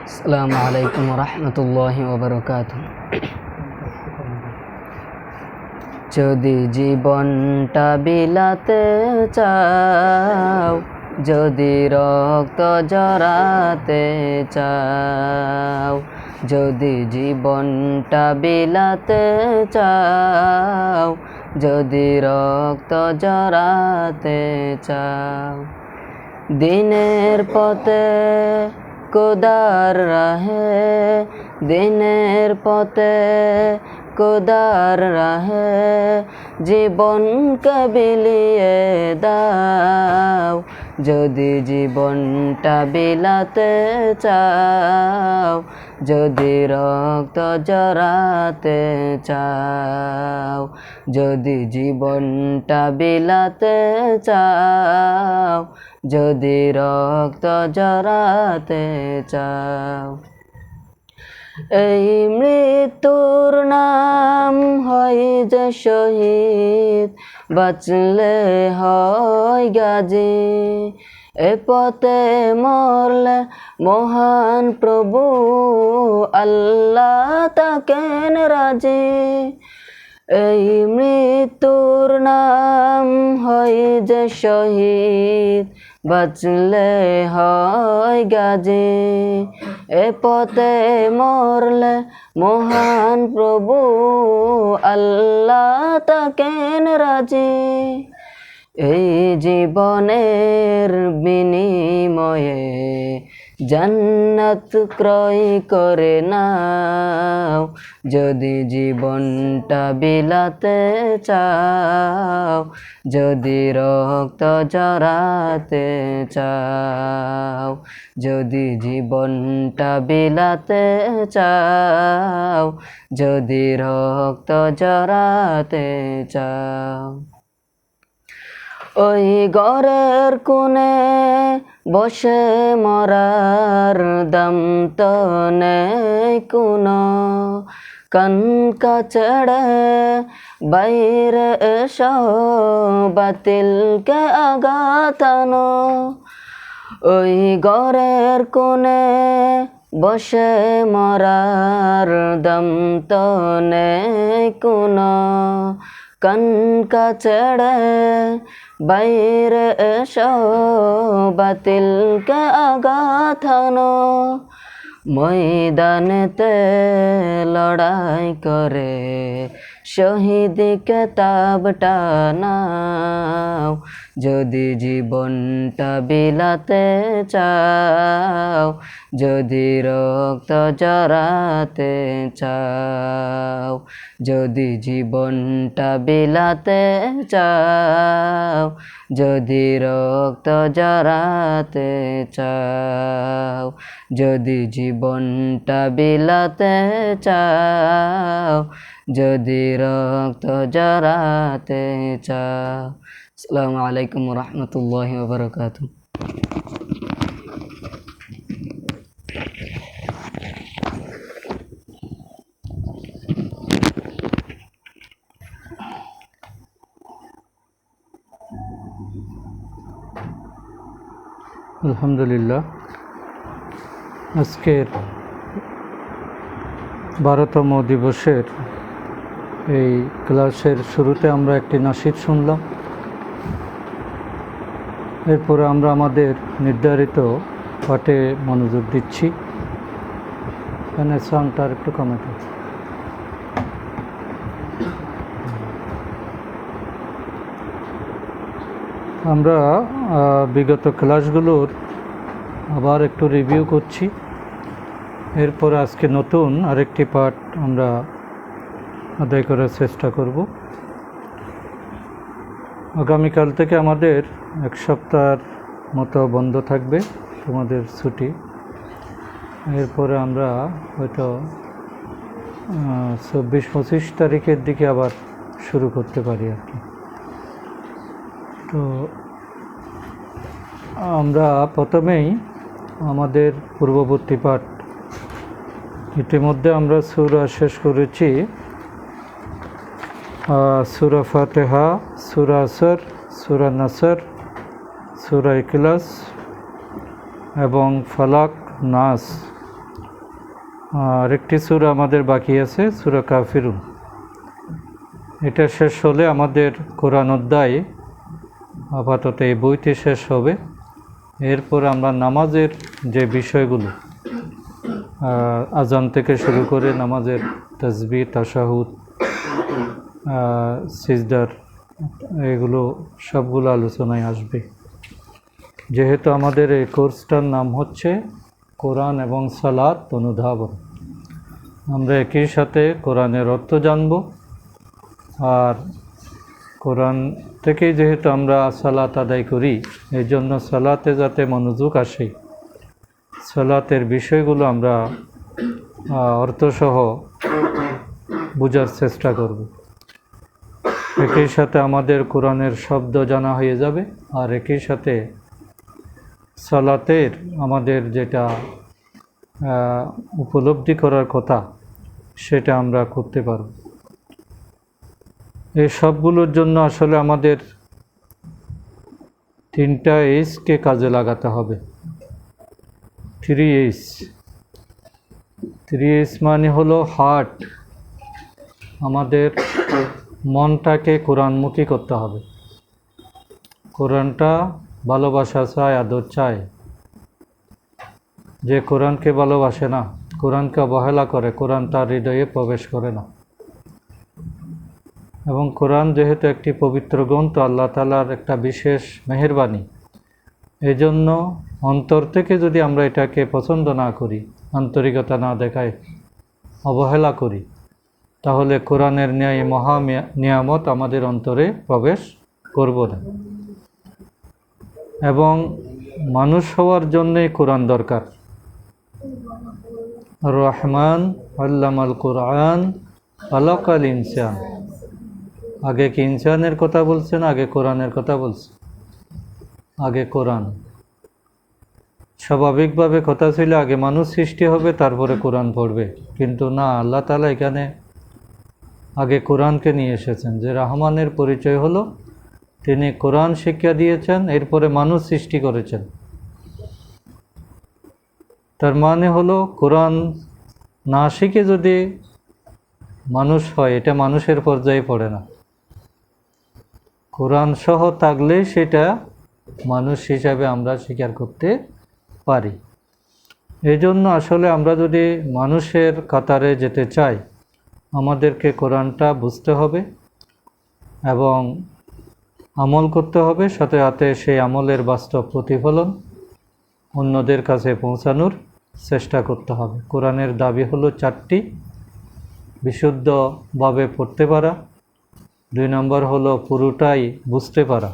আসসালামু আলাইকুম রহমতুল্লাহি ওয়াবারাকাতুহু। যদি জীবনটা বিলাতে চাও, যদি রক্ত জড়াতে চাও, যদি জীবনটা বিলাতে চাও, যদি রক্ত জড়াতে চাও, দিনের পথে খোদার রাহে, দিনের পথে খোদার রাহে জীবনকে বিলিয়ে দাও। যদি জীবনটা বিলাতে চাও, যদি রক্ত জড়াতে চাও, যদি জীবনটা বিলাতে চাও, যদি রক্ত জড়াতে চাও। এই মৃত্যুর নাম হয় যে শহীদ, বাঁচলে হয় গাজী। এ পথে মরলে মহান প্রভু আল্লাহ তাকেন রাজি। এই মৃত্যুর নাম হয় যে শহীদ, বাঁচলে হয় গাজী। এ পথে মরলে মহান প্রভু আল্লাহ তাকেন রাজি। এই জীবনের বিনিময়ে জান্নাত ক্রয় করে নাও। যদি জীবনটা বিলাতে চাও, যদি রক্ত জড়াতে চাও, যদি জীবনটা বিলাতে চাও, যদি রক্ত জড়াতে চাও। ওই ঘরের কোণে বসে মরার দাম তো নেই কোনো, কনকা ছেড়ে বাইরে এসো বাতিলকে আঘাতানো। ওই ঘরের কোণে বসে মরার দাম তো নেই কোনো, কনকা ছেড়ে বাইরে এসো বাতিলকে আঘাতানো। ময়দানেতে লড়াই করে শহীদ খেতাবটা নাও। যদি জীবনটা বিলাতে চাও, যদি রক্ত জড়াতে চাও, যদি জীবনটা বিলাতে চাও, যদি রক্ত জড়াতে চাও, যদি জীবনটা বিলাতে চাও, যদি রক্ত জড়াতে চাও। আসসালামু আলাইকুম রহমতুল্লাহি ওয়াবারাকাতুহু। আলহামদুলিল্লাহ, আজকের 12তম দিবসের এই ক্লাসের শুরুতে আমরা একটি নাশিদ শুনলাম। এরপরে আমরা আমাদের নির্ধারিত পাঠে মনোযোগ দিচ্ছি। এখানে সাউন্ডটা একটু কমাতে। আমরা বিগত ক্লাসগুলোর আবার একটু রিভিউ করছি। এরপর আজকে নতুন আরেকটি পাঠ আমরা আদায় করার চেষ্টা করব। আগামীকাল থেকে আমাদের এক সপ্তাহের মতো বন্ধ থাকবে, তোমাদের ছুটি। এরপরে আমরা হয়তো 24-25 তারিখের দিকে আবার শুরু করতে পারি আর কি। তো আমরা প্রথমেই আমাদের পূর্ববর্তী পাঠ, ইতিমধ্যে আমরা সূরা শেষ করেছি। সূরা ফাতিহা, সূরা আসর, সূরা নাসর, সূরা ইখলাস এবং ফালাক, নাস আর একটি সূরা আমাদের বাকি আছে, সূরা কাফিরুন। এটা শেষ হলে আমাদের কোরআন অধ্যায় আপাতত এই বইটি শেষ হবে। এরপর আমরা নামাজের যে বিষয়গুলো, আজান থেকে শুরু করে নামাজের তাসবিহ, তাশাহুদ, সিজদার, এগুলো সবগুলো আলোচনায় আসবে। যেহেতু আমাদের এই কোর্সটার নাম হচ্ছে কোরআন এবং সালাত অনুধাবন, আমরা একই সাথে কোরআনের অর্থ জানব, আর কোরআন থেকেই যেহেতু আমরা সালাত আদায় করি, এই জন্য সালাতে যাতে মনোযোগ আসে, সালাতের বিষয়গুলো আমরা অর্থসহ বোঝার চেষ্টা করব। একই সাথে আমাদের কোরআনের শব্দ জানা হয়ে যাবে, আর একই সাথে সালাতের আমাদের যেটা উপলব্ধি করার কথা সেটা আমরা করতে পারব। এই সবগুলোর জন্য আসলে আমাদের 3টা এইচকে কাজে লাগাতে হবে। 3H। 3H মানে হলো হার্ট, আমাদের মনটাকে কোরআনমুখী করতে হবে। কোরআনটা ভালোবাসা চায়, আদর চায়। যে কোরআনকে ভালোবাসে না, কোরআনকে অবহেলা করে, কোরআন তার হৃদয়ে প্রবেশ করে না। এবং কোরআন যেহেতু একটি পবিত্র গ্রন্থ, আল্লাহ তাআলার একটা বিশেষ মেহেরবানি, এই জন্য অন্তর থেকে যদি আমরা এটাকে পছন্দ না করি, আন্তরিকতা না দেখাই, অবহেলা করি, তাহলে কোরআনের ন্যায় মহা নিয়ামত আমাদের অন্তরে প্রবেশ করব না। এবং মানুষ হওয়ার জন্যই কোরআন দরকার। রহমান আল্লামাল কোরআন খালাকাল ইনসান। আগে কি ইনসানের কথা বলছেন, আগে কোরআনের কথা বলছেন? আগে কোরআন। স্বাভাবিকভাবে কথা ছিল আগে মানুষ সৃষ্টি হবে, তারপরে কোরআন পড়বে, কিন্তু না, আল্লাহ তাআলা এখানে আগে কোরআনকে নিয়ে এসেছেন। যে রহমানের পরিচয় হলো তিনি কোরআন শিক্ষা দিয়েছেন, এরপরে মানুষ সৃষ্টি করেছেন। তার মানে হলো কোরআন না শিখে যদি মানুষ হয়, এটা মানুষের পর্যায়ে পড়ে না। কোরআন সহ থাকলেই সেটা মানুষ হিসাবে আমরা স্বীকার করতে পারি। এই জন্য আসলে আমরা যদি মানুষের কাতারে যেতে চাই, আমাদেরকে কোরআনটা বুঝতে হবে এবং আমল করতে হবে, সাথে সাথে সেই আমলের বাস্তব প্রতিফলন অন্যদের কাছে পৌঁছানোর চেষ্টা করতে হবে। কোরআনের দাবি হলো 4টি: বিশুদ্ধভাবে পড়তে পারা, 2 নম্বর হলো পুরোটাই বুঝতে পারা,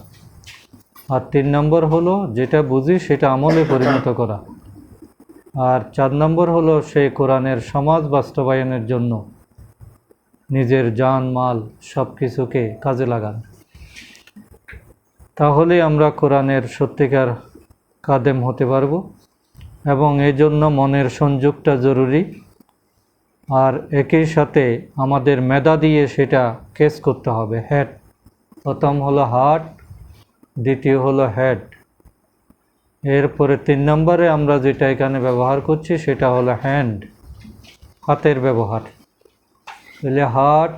আর 3 নম্বর হলো যেটা বুঝি সেটা আমলে পরিণত করা, আর 4 নম্বর হলো সেই কোরআনের সমাজ বাস্তবায়নের জন্য নিজের জান মাল সব কিছুকে কাজে লাগান। তাহলে আমরা কোরআনের সত্যিকার কাদেম হতে পারব। এবং এই জন্য মনের সংযোগটা জরুরি, আর একই সাথে আমাদের মেধা দিয়ে সেটা কেস করতে হবে। হেড, প্রথম হলো হার্ট, দ্বিতীয় হলো হেড, এরপরে 3 নম্বরে আমরা যেটা এখানে ব্যবহার করছি সেটা হলো হ্যান্ড, হাতের ব্যবহার। তাহলে হার্ট,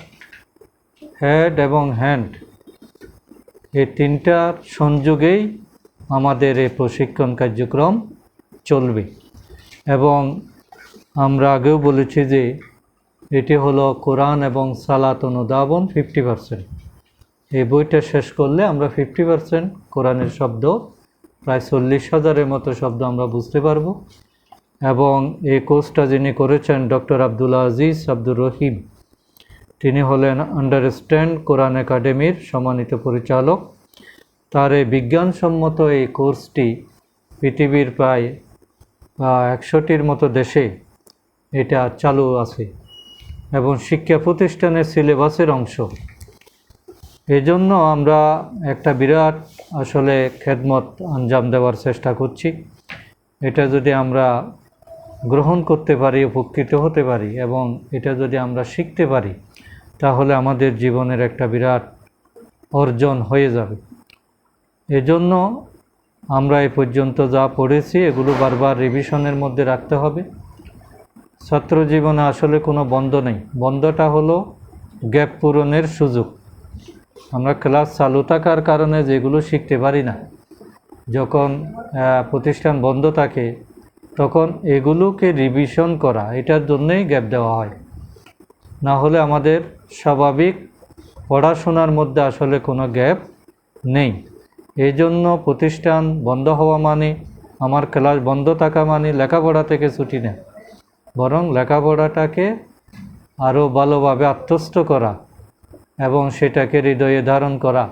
হেড এবং হ্যান্ড, এই 3টার সংযোগেই আমাদের এই প্রশিক্ষণ কার্যক্রম চলবে। এবং আমরা আগেও বলেছি যে এটি হলো কোরআন এবং সালাত অনুধাবন 50%। এই বইটা শেষ করলে আমরা 50% কোরআনের শব্দ, প্রায় 40,000-এর মতো শব্দ আমরা বুঝতে পারব। এবং এই কোর্সটা যিনি করেছেন ডক্টর আব্দুল আজিজ আব্দুর রহিম, তিনি হলেন আন্ডারস্ট্যান্ড কোরআন একাডেমির সম্মানিত পরিচালক। তার এই বিজ্ঞানসম্মত এই কোর্সটি পৃথিবীর প্রায় 100টির মতো দেশে এটা চালু আছে এবং শিক্ষা প্রতিষ্ঠানের সিলেবাসের অংশ। এই জন্য আমরা একটা বিরাট আসলে খেদমত আঞ্জাম দেওয়ার চেষ্টা করছি। এটা যদি আমরা গ্রহণ করতে পারি, উপকৃত হতে পারি এবং এটা যদি আমরা শিখতে পারি, তাহলে আমাদের জীবনের একটা বিরাট অর্জন হয়ে যাবে। এজন্য আমরা এই পর্যন্ত যা পড়েছি এগুলো বারবার রিভিশনের মধ্যে রাখতে হবে। ছাত্র জীবনে আসলে কোনো বন্ধ নেই, বন্ধটা হলো গ্যাপ পূরণের সুযোগ। আমরা ক্লাস চালু থাকার কারণে যেগুলো শিখতে পারি না, যখন প্রতিষ্ঠান বন্ধ থাকে তখন এগুলোকে রিভিশন করা, এটার জন্যই গ্যাপ দেওয়া হয়। না হলে আমাদের স্বাভাবিক পড়াশোনার মধ্যে আসলে কোনো গ্যাপ নেই। এই জন্য প্রতিষ্ঠান বন্ধ হওয়া মানে, আমার ক্লাস বন্ধ থাকা মানে লেখাপড়া থেকে ছুটি নেই, বরং লেখাপড়াটাকে আরও ভালোভাবে আত্মস্থ করা এবং সেটাকে হৃদয়ে ধারণ করা,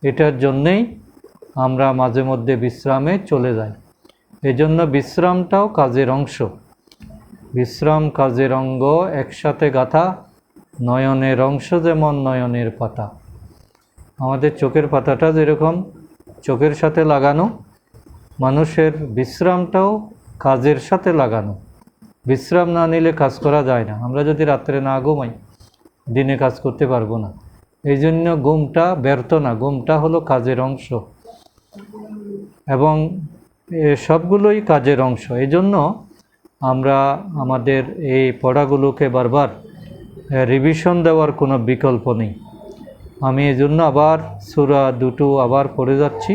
এটার জন্যেই আমরা মাঝে মধ্যে বিশ্রামে চলে যাই। এই জন্য বিশ্রামটাও কাজের অংশ। বিশ্রাম কাজের অঙ্গ, একসাথে গাথা, নয়নের অংশ যেমন নয়নের পাতা। আমাদের চোখের পাতাটা যেরকম চোখের সাথে লাগানো, মানুষের বিশ্রামটাও কাজের সাথে লাগানো। বিশ্রাম না নিলে কাজ করা যায় না। আমরা যদি রাত্রে না ঘুমাই, দিনে কাজ করতে পারবো না। এই জন্য ঘুমটা ব্যর্থ না, ঘুমটা হলো কাজের অংশ এবং সবগুলোই কাজের অংশ। এই জন্য আমরা আমাদের এই পড়াগুলোকে বারবার রিভিশন দেওয়ার কোনো বিকল্প নেই। আমি এই জন্য আবার সূরা দুটো আবার পড়ে যাচ্ছি।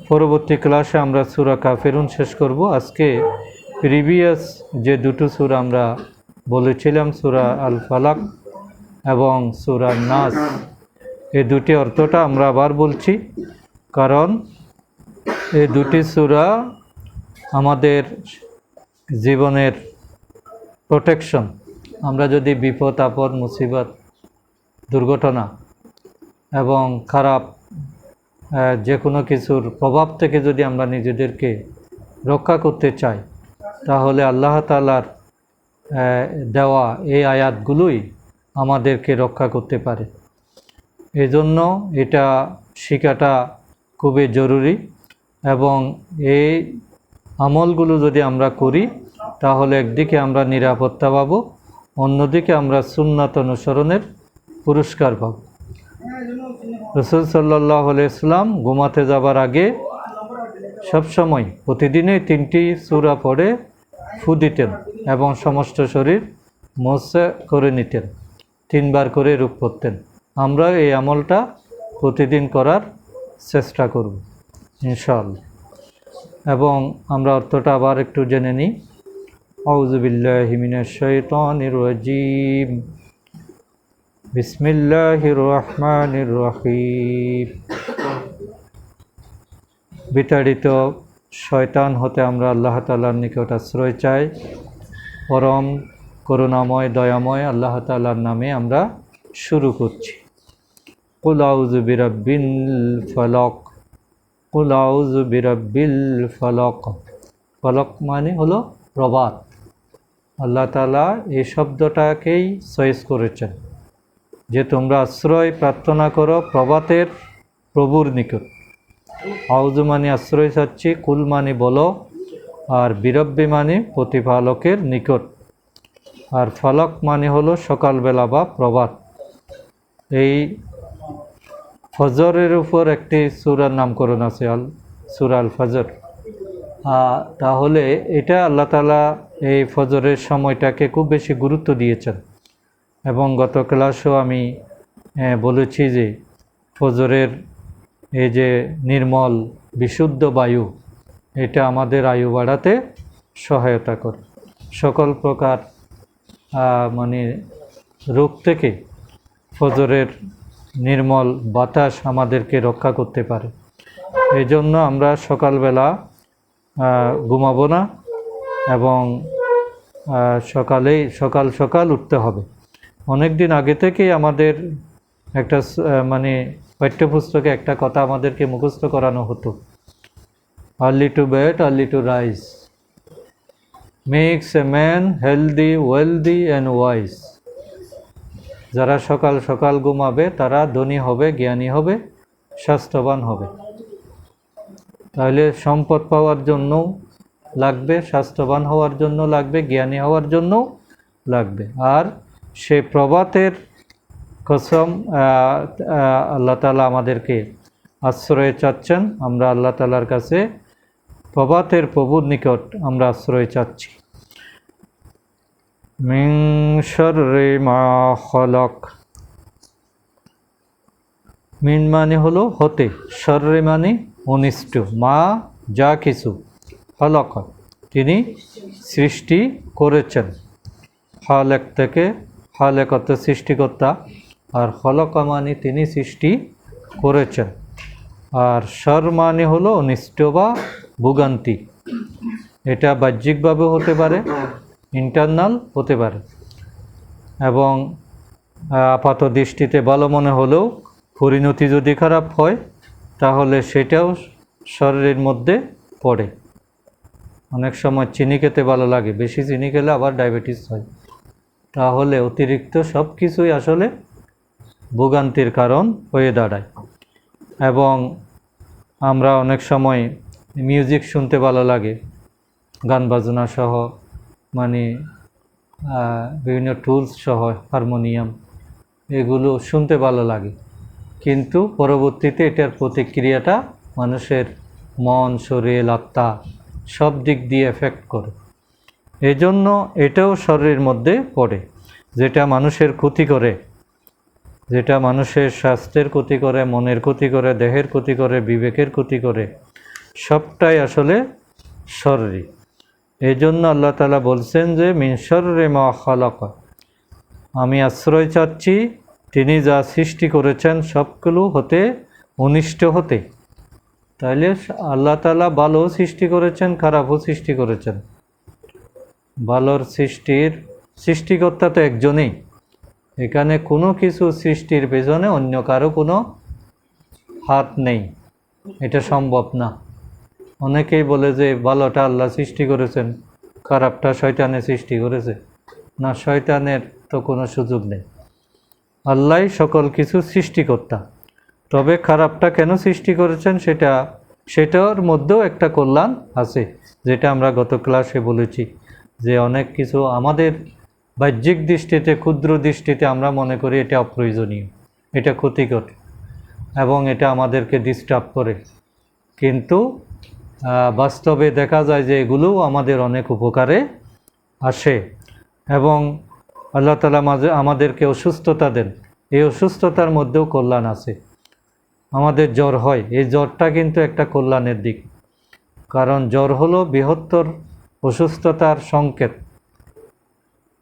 পরবর্তী ক্লাসে আমরা সূরা কাফিরুন শেষ করব। আজকে প্রিভিয়াস যে দুটো সূরা আমরা বলেছিলাম, সূরা আল ফালাক এবং সূরা নাস, এই দুটি অর্থটা আমরা আবার বলছি, কারণ এই দুটি সূরা আমাদের জীবনের প্রোটেকশন। আমরা যদি বিপদ আপদ, মুসিবত, দুর্ঘটনা এবং খারাপ যে কোনো কিছুর প্রভাব থেকে যদি আমরা নিজেদেরকে রক্ষা করতে চাই, তাহলে আল্লাহ তাআলার দেওয়া এই আয়াতগুলোই আমাদেরকে রক্ষা করতে পারে। এজন্য এটা শেখাটা খুবই জরুরি এবং এই আমলগুলো যদি আমরা করি তাহলে একদিকে আমরা নিরাপত্তা পাব, অন্যদিকে আমরা সুন্নাত অনুসরণের পুরস্কার পাব। রাসূল সাল্লাল্লাহু আলাইহি ওয়াসাল্লাম ঘুমাতে যাবার আগে সবসময় প্রতিদিনই 3টি সূরা পড়ে ফু দিতেন এবং সমস্ত শরীর মোছা করে নিতেন, 3 বার করে রূপ করতেন। আমরা এই আমলটা প্রতিদিন করার চেষ্টা করব ইনশাআল্লাহ। এবং আমরা অর্থটা আবার একটু জেনে নিই। আউযু বিল্লাহি মিনাশ শাইতানির রাজীম, বিসমিল্লাহির রহমানির রহিম। বিতাড়িত শয়তান হতে আমরা আল্লাহ তাআলার নিকট আশ্রয় চাই। পরম করুণাময় দয়াময় আল্লাহ তাআলার নামে আমরা শুরু করছি। কুল আউযু বিরাব্বিল ফালাক, কুল আউযু বিরাব্বিল ফালাক। ফালাক মানে হলো প্রভাত। আল্লাহ তাআলা এই শব্দটাকেই চয়েস করেছেন যে তোমরা আশ্রয় প্রার্থনা করো প্রভাতের প্রভুর নিকট। আউযু মানে আশ্রয় চাচ্ছি, কুল মানে বলো, আর বিরব্বি মানে প্রতিপালকের নিকট, আর ফালাক মানে হলো সকালবেলা বা প্রভাত। এই ফজরের উপর একটি সূরার নামকরণ আছে, সূরা আল ফজর। তাহলে এটা আল্লাহ তাআলা এই ফজরের সময়টাকে খুব বেশি গুরুত্ব দিয়েছেন এবং গত ক্লাসেও আমি বলেছি যে ফজরের এই যে নির্মল বিশুদ্ধ বায়ু, এটা আমাদের আয়ু বাড়াতে সহায়তা করে, সকল প্রকার মানে রোগ থেকে ফজরের নির্মল বাতাস আমাদেরকে রক্ষা করতে পারে। এই জন্য আমরা সকালবেলা ঘুমাবো না এবং সকাল সকাল উঠতে হবে। অনেক দিন আগে থেকেই আমাদের একটা মানে পাঠ্যপুস্তকে একটা কথা আমাদেরকে মুখস্থ করানো হতো, early to bed early to rise makes a man healthy wealthy and wise. যারা সকাল সকাল ঘুমাবে তারা ধনী হবে, জ্ঞানী হবে, স্বাস্থ্যবান হবে। তাহলে সম্পদ পাওয়ার জন্য লাগবে, স্বাস্থ্যবান হওয়ার জন্য লাগবে, জ্ঞানী হওয়ার জন্য লাগবে। আর সে প্রভাতের কসম আল্লাহ তাআলা আমাদেরকে আশ্রয় চাচ্ছেন। আমরা আল্লাহ তাআলার কাছে প্রভাতের প্রভুর নিকট আমরা আশ্রয় চাচ্ছি। মিন শাররি মা খলাক। মিন মানে হলো হতে, শাররি মানে অনিষ্ট, মা যা কিছু, খলাক তিনি সৃষ্টি করেছেন। খালেক থেকে, খালেক অর্থ সৃষ্টিকর্তা, আর খলাকা মানে তিনি সৃষ্টি করেছেন। আর শার মানে হলো অনিষ্ট বা ভোগান্তি। এটা বাহ্যিকভাবে হতে পারে, ইন্টারনাল হতে পারে, এবং আপাত দৃষ্টিতে ভালো মনে হলেও পরিণতি যদি খারাপ হয় তাহলে সেটাও শরীরের মধ্যে পড়ে। অনেক সময় চিনি খেতে ভালো লাগে, বেশি চিনি খেলে আবার ডায়াবেটিস হয়। তাহলে অতিরিক্ত সব কিছুই আসলে ভোগান্তির কারণ হয়ে দাঁড়ায়। এবং আমরা অনেক সময় মিউজিক শুনতে ভালো লাগে, গান বাজনা সহ, মানে বিভিন্ন টুলস সহ, হারমোনিয়াম, এগুলো শুনতে ভালো লাগে, কিন্তু পরবর্তীতে এটার প্রতিক্রিয়াটা মানুষের মন, শরীর, আত্মা সব দিক দিয়ে এফেক্ট করে। এজন্য এটাও শরীরের মধ্যে পড়ে, যেটা মানুষের ক্ষতি করে, যেটা মানুষের স্বাস্থ্যের ক্ষতি করে, মনের ক্ষতি করে, দেহের ক্ষতি করে, বিবেকের ক্ষতি করে, সবটাই আসলে শরীরী। এই জন্য আল্লাহ তাআলা বলছেন যে মিন শাররি মা খালাক, আমি আশ্রয় চাচ্ছি তিনি যা সৃষ্টি করেছেন সবগুলো হতে, অনিষ্ট হতে। তাইলে আল্লাহ তাআলা ভালো সৃষ্টি করেছেন, খারাপও সৃষ্টি করেছেন। ভালোর সৃষ্টিকর্তা তো একজনেই, এখানে কোনো কিছু সৃষ্টির পেছনে অন্য কারো কোনো হাত নেই, এটা সম্ভব না। অনেকেই বলে যে ভালোটা আল্লাহ সৃষ্টি করেছেন, খারাপটা শয়তানে সৃষ্টি করেছে। না, শয়তানের তো কোনো সুযোগ নেই, আল্লাহই সকল কিছু সৃষ্টিকর্তা। তবে খারাপটা কেন সৃষ্টি করেছেন সেটার মধ্যেও একটা কল্যাণ আছে, যেটা আমরা গত ক্লাসে বলেছি, যে অনেক কিছু আমাদের বাহ্যিক দৃষ্টিতে, ক্ষুদ্র দৃষ্টিতে আমরা মনে করি এটা অপ্রয়োজনীয়, এটা ক্ষতিকর, এবং এটা আমাদেরকে ডিস্টার্ব করে, কিন্তু বাস্তবে দেখা যায় যে এগুলোও আমাদের অনেক উপকারে আসে। এবং আল্লাহ তাআলা আমাদেরকে অসুস্থতা দেন, এই অসুস্থতার মধ্যেও কল্যাণ আছে। আমাদের জ্বর হয়, এই জ্বরটা কিন্তু একটা কল্যাণের দিক, কারণ জ্বর হলো বৃহত্তর অসুস্থতার সংকেত।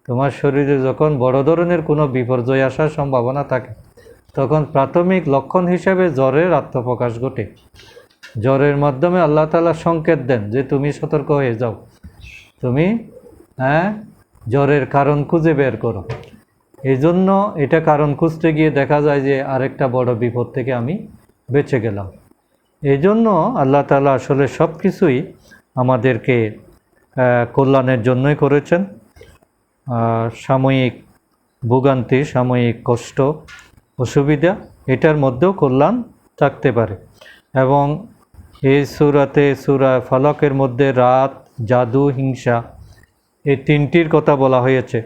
তোমার শরীরে যখন বড় ধরনের কোনো বিপর্যয় আসার সম্ভাবনা থাকে, তখন প্রাথমিক লক্ষণ হিসেবে জ্বরের আত্মপ্রকাশ ঘটে। জ্বরের মাধ্যমে আল্লাহ তাআলা সংকেত দেন যে তুমি সতর্ক হয়ে যাও, তুমি জ্বরের কারণ খুঁজে বের করো। এই জন্য এটা কারণ খুঁজতে গিয়ে দেখা যায় যে আরেকটা বড় বিপদ থেকে আমি বেঁচে গেলাম। এই জন্য আল্লাহ তাআলা আসলে সব কিছুই আমাদেরকে কল্যাণের জন্যই করেছেন। সাময়িক ভোগান্তি, সাময়িক কষ্ট, অসুবিধা, এটার মধ্যেও কল্যাণ থাকতে পারে। এবং এই সূরা ফালাকের মধ্যে রাত, জাদু, হিংসা, এই তিনটির কথা বলা হয়েছে।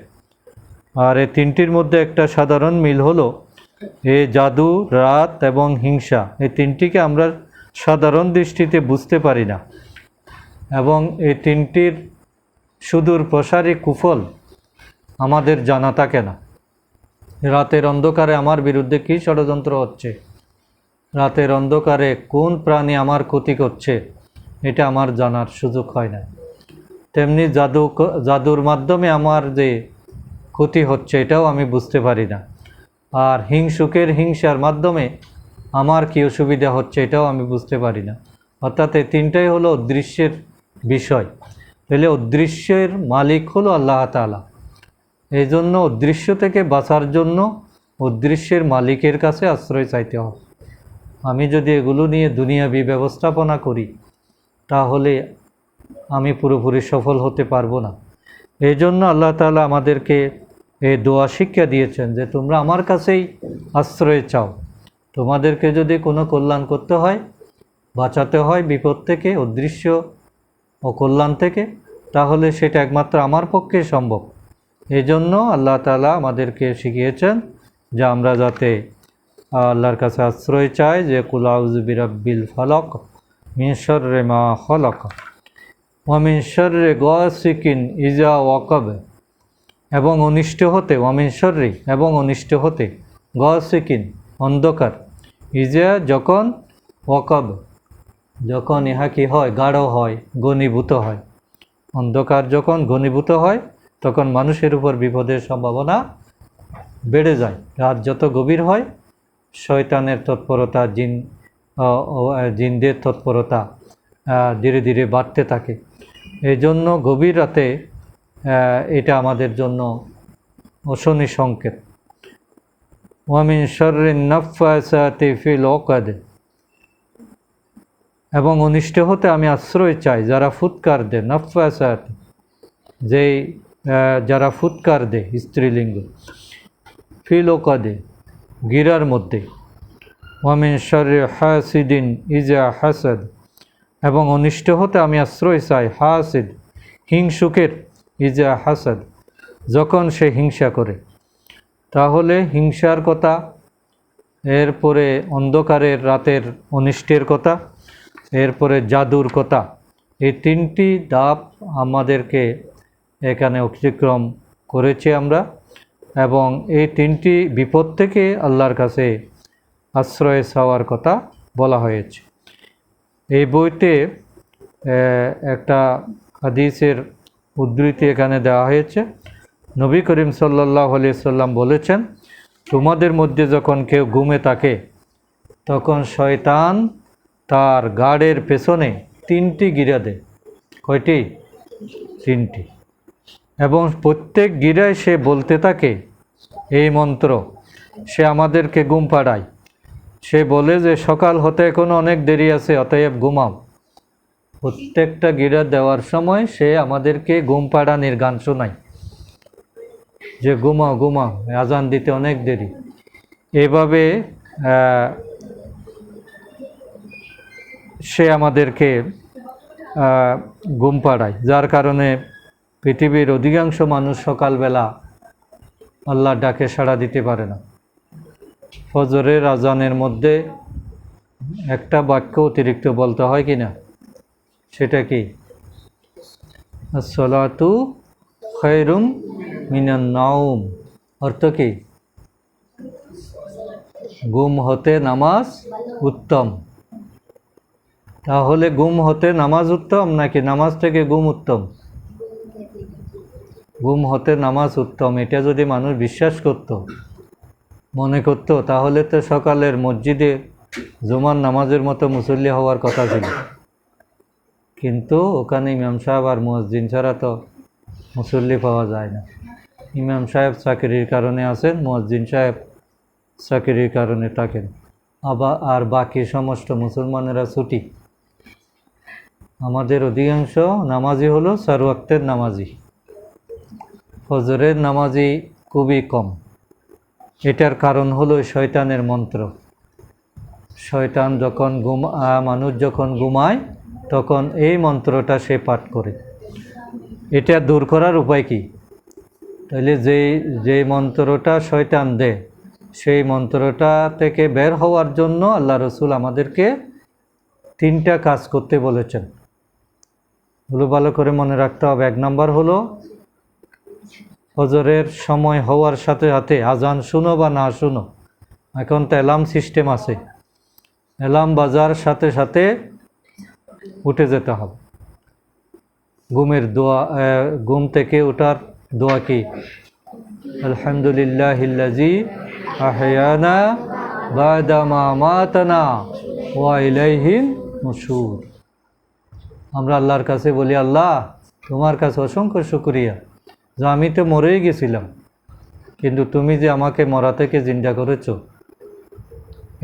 আর এই তিনটির মধ্যে একটা সাধারণ মিল হলো এই জাদু, রাত এবং হিংসা, এই তিনটিকে আমরা সাধারণ দৃষ্টিতে বুঝতে পারি না, এবং এই তিনটির সুদূর প্রসারী কুফল আমাদের জানা থাকে না। রাতের অন্ধকারে আমার বিরুদ্ধে কী ষড়যন্ত্র হচ্ছে, রাতের অন্ধকারে কোন প্রাণী আমার ক্ষতি করছে, এটা আমার জানার সুযোগ হয় না। তেমনি জাদুর মাধ্যমে আমার যে ক্ষতি হচ্ছে এটাও আমি বুঝতে পারি না। আর হিংসার মাধ্যমে আমার কী অসুবিধা হচ্ছে এটাও আমি বুঝতে পারি না। অর্থাৎ এই তিনটাই হলো অদৃশ্যের বিষয়। তাহলে অদৃশ্যের মালিক হলো আল্লাহ তাআলা। এই জন্য অদৃশ্য থেকে বাঁচার জন্য অদৃশ্যের মালিকের কাছে আশ্রয় চাইতে হবে। আমি যদি এগুলো নিয়ে দুনিয়াবি ব্যবস্থাপনা করি তাহলে আমি পুরোপুরি সফল হতে পারবো না। এই জন্য আল্লাহ তাআলা আমাদেরকে এই দোয়া শিক্ষা দিয়েছেন যে তোমরা আমার কাছেই আশ্রয় চাও। তোমাদেরকে যদি কোনো কল্যাণ করতে হয়, বাঁচাতে হয় বিপদ থেকে, অদৃশ্য অকল্যাণ থেকে, তাহলে সেটা একমাত্র আমার পক্ষে সম্ভব। এই জন্য আল্লাহ তাআলা আমাদেরকে শিখিয়েছেন যে আমরা যাতে আল্লাহর কাছে আশ্রয় চাই, যে কুল আউযু বিরাব্বিল ফালাক মিন শাররি মা খালাক ওয়া মিন শাররি গাসিকিন ইযা ওয়াকাব এবং অনিষ্ট হতে, ওয়ামিন শর্রি এবং অনিষ্ট হতে, গসিকিন অন্ধকার, ইজা যখন, ওয়াকাব যখন ইহা কি হয়, গাঢ় হয়, ঘনীভূত হয়। অন্ধকার যখন ঘনীভূত হয় তখন মানুষের উপর বিপদের সম্ভাবনা বেড়ে যায়। রাত যত গভীর হয় শয়তানের তৎপরতা, জিনদের তৎপরতা ধীরে ধীরে বাড়তে থাকে। এই জন্য গভীর রাতে এটা আমাদের জন্য অশনি সংকেত। ওয়ামিন শাররিন নাফাসাতি ফিল উকাদ, এবং অনিষ্ট হতে আমি আশ্রয় চাই যারা ফুৎকার দেয়, নাফাসাত যেই যারা ফুৎকার দেয়, স্ত্রীলিঙ্গ, ফিল উকাদে গিরার মধ্যে, ওয়ামিন শাররি হাসিদিন ইজা হাসাদ, এবং অনিষ্ট হতে আমি আশ্রয় চাই হাসিদ হিংসুকের, ইজা হাসাদ যখন সে হিংসা করে। তাহলে হিংসার কথা, এরপরে অন্ধকারের রাতের অনিষ্টের কথা, এরপরে জাদুর কথা, এই তিনটি ধাপ আমাদেরকে এখানে অতিক্রম করেছি আমরা, এবং এই তিনটি বিপদ থেকে আল্লাহর কাছে আশ্রয় চাওয়ার কথা বলা হয়েছে। এই বইতে একটা হাদিসের উদ্ধৃতি এখানে দেওয়া হয়েছে। নবী করিম সাল্লাল্লাহু আলাইহি সাল্লাম বলেছেন, তোমাদের মধ্যে যখন কেউ ঘুমে থাকে তখন শয়তান তার গাড়ের পেছনে 3টি গিরা দেয়। কয়টি? 3টি। এবং প্রত্যেক গিরায় সে বলতে থাকে এই মন্ত্র, সে আমাদেরকে ঘুম পাড়ায়। সে বলে যে সকাল হতে এখনো অনেক দেরি আছে, অতএব ঘুমাও। প্রত্যেকটা গিরা দেওয়ার সময় সে আমাদেরকে ঘুম পাড়ানির গান শোনায় যে ঘুমাও ঘুমাও, আজান দিতে অনেক দেরি। এভাবে সে আমাদেরকে ঘুম পাড়ায়, যার কারণে পৃথিবীর অধিকাংশ মানুষ সকালবেলা আল্লাহর ডাকে সাড়া দিতে পারে না। ফজরের আজানের মধ্যে একটা বাক্য অতিরিক্ত বলতে হয় কি না? সেটা কি? আসসালাতু খায়রুম মিনান নাওম। অর্থ কি? ঘুম হতে নামাজ উত্তম। তাহলে ঘুম হতে নামাজ উত্তম নাকি নামাজ থেকে ঘুম উত্তম? ঘুম হতে নামাজ উত্তম। এটা যদি মানুষ বিশ্বাস করত, মনে করত, তাহলে তো সকালের মসজিদে জুমার নামাজের মতো মুসল্লি হওয়ার কথা ছিল। কিন্তু ওখানে ইমাম সাহেব আর মুয়াজ্জিন ছাড়া তো মুসল্লি পাওয়া যায় না। ইমাম সাহেব চাকরির কারণে আছেন, মুয়াজ্জিন সাহেব চাকরির কারণে থাকেন, আর বাকি সমস্ত মুসলমানেরা ছুটি। আমাদের অধিকাংশ নামাজি হলো 4 ওয়াক্তের নামাজি, ফজরের নামাজি খুবই কম। এটার কারণ হলো শয়তানের মন্ত্র। শয়তান যখন মানুষ যখন ঘুমায় তখন এই মন্ত্রটা সে পাঠ করে। এটা দূর করার উপায় কি? তাহলে যে মন্ত্রটা শয়তান দেয়, সেই মন্ত্রটা থেকে বের হওয়ার জন্য আল্লাহ রসুল আমাদেরকে 3টা কাজ করতে বলেছেন। এগুলো ভালো করে মনে রাখতে হবে। 1 নম্বর হলো ফজরের সময় হওয়ার সাথে সাথে আজান শুনো বা না শুনো, এখন তো অ্যালার্ম সিস্টেম আছে, অ্যালার্ম বাজার সাথে সাথে উঠে যেতে হবে। ঘুমের দোয়া, ঘুম থেকে ওঠার দোয়া কি? আলহামদুলিল্লাহিল্লাযী আহয়ানা বা'দা মা আমাতানা ওয়া ইলাইহিন নুশুর। আমরা আল্লাহর কাছে বলি, আল্লাহ তোমার কাছে অসংখ্য শুকরিয়া যে আমি তো মরেই গেছিলাম, কিন্তু তুমি যে আমাকে মরা থেকে জিন্দা করেছো,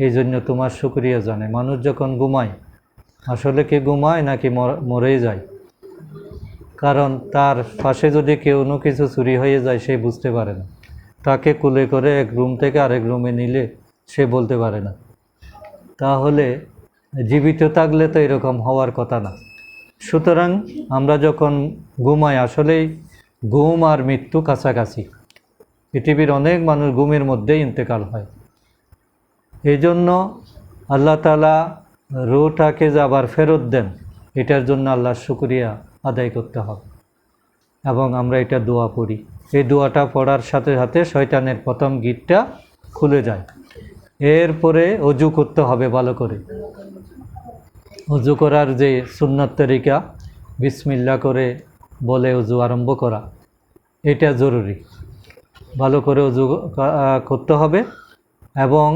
এই জন্য তোমার শুকরিয়া জানে। মানুষ যখন ঘুমায়, আসলে কি ঘুমায় নাকি মরেই যায়? কারণ তার পাশে যদি কেউ কিছু চুরি হয়ে যায় সে বুঝতে পারে না। তাকে কুলে করে এক রুম থেকে আরেক রুমে নিলে সে বলতে পারে না। তাহলে জীবিত থাকলে তো এরকম হওয়ার কথা না। সুতরাং আমরা যখন ঘুমাই, আসলেই ঘুম আর মৃত্যু কাছাকাছি। পৃথিবীর অনেক মানুষ ঘুমের মধ্যেই ইন্তেকাল হয়। এই জন্য আল্লাহ তাআলা রূহটাকে যে আবার ফেরত দেন, এটার জন্য আল্লাহর শুকরিয়া আদায় করতে হবে। এবং আমরা এটা দোয়া পড়ি। এই দোয়াটা পড়ার সাথে সাথে শয়তানের প্রথম গিটটা খুলে যায়। এরপরে অজু করতে হবে ভালো করে। অজু করার যে সুন্নত তরিকা, বিসমিল্লাহ করে বলে অজু আরম্ভ করা, এটা জরুরি। ভালো করে অজু করতে হবে। এবং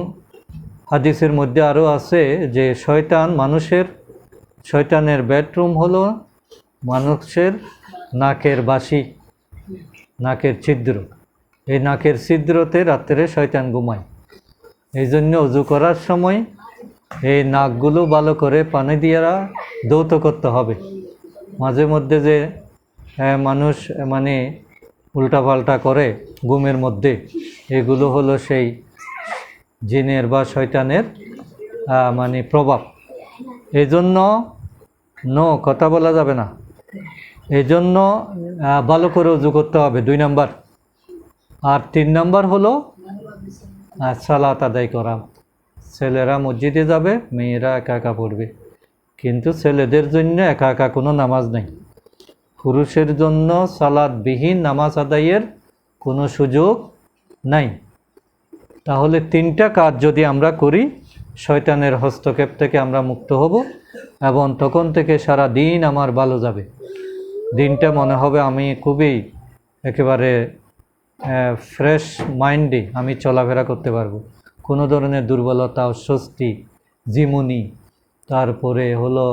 হাদিসের মধ্যে আরও আছে যে শয়তানের বেডরুম হলো মানুষের নাকের বাসি, নাকের ছিদ্র। এই নাকের ছিদ্রতে রাত্রে শয়তান ঘুমায়। এই জন্য অজু করার সময় এই নাকগুলো ভালো করে পানি দিয়ে ধৌত করতে হবে। মাঝে মধ্যে যে মানুষ মানে উল্টাপাল্টা করে ঘুমের মধ্যে, এগুলো হলো সেই জিনের বা শয়তানের মানে প্রভাব। এই জন্য কথা বলা যাবে না। এই জন্য ভালো করে অজু করতে হবে, 2 নাম্বার। আর 3 নাম্বার হলো সালাত আদায় করা। ছেলেরা মসজিদে যাবে, মেয়েরা একা একা পড়বে। কিন্তু ছেলেদের জন্য একা একা কোনো নামাজ নেই। পুরুষের জন্য সালাতবিহীন নামাজ আদায়ের কোনো সুযোগ নাই। তাহলে 3টা কাজ যদি আমরা করি, শয়তানের হস্তক্ষেপ থেকে আমরা মুক্ত হব এবং তখন থেকে সারা দিন আমার ভালো যাবে। দিনটা মনে হবে আমি খুবই একেবারে ফ্রেশ মাইন্ডে আমি চলাফেরা করতে পারবো। কোনো ধরনের দুর্বলতা, অস্বস্তি, ঝিমুনি, তারপরে হলো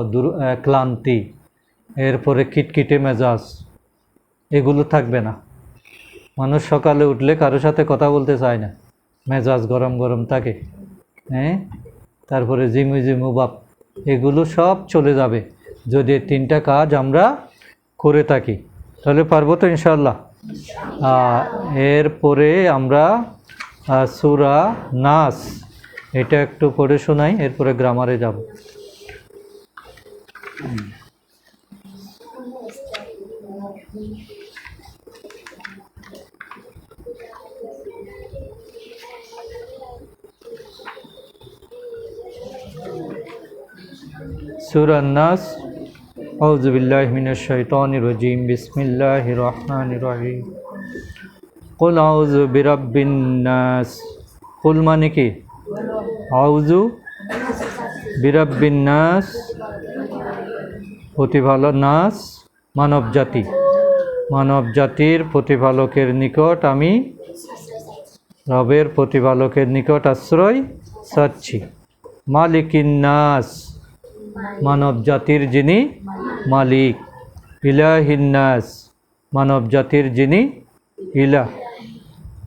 ক্লান্তি, এরপরে কিটকিটে মেজাজ, এগুলো থাকবে না। মানুষ সকালে উঠলে কারোর সাথে কথা বলতে চায় না, মেজাজ গরম গরম থাকে, তারপরে ঝিমু ভাব, এগুলো সব চলে যাবে যদি 3টা কাজ আমরা করে থাকি। তাহলে পারবো তো ইনশাআল্লাহ। এরপরে আমরা সূরা নাস, এটা একটু পড়ে শোনাই, এরপরে গ্রামারে যাব। সূরা নাস। আউযু বিল্লাহি মিনাশ শাইতানির রাজীম। বিসমিল্লাহির রহমানির রহিম। কুল আউযু বিরাব্বিন নাস। কুল মানে কি? আউযু বিরাব্বিন নাস, প্রতিপালক, নাস মানব জাতি, মানব জাতির প্রতিপালকের নিকট আমি রবের প্রতিপালকের নিকট আশ্রয় চাচ্ছি। মালিকিন নাস, মানব জাতির যিনি মালিক। ইলাহিন নাস, মানব জাতির যিনি ইলাহ।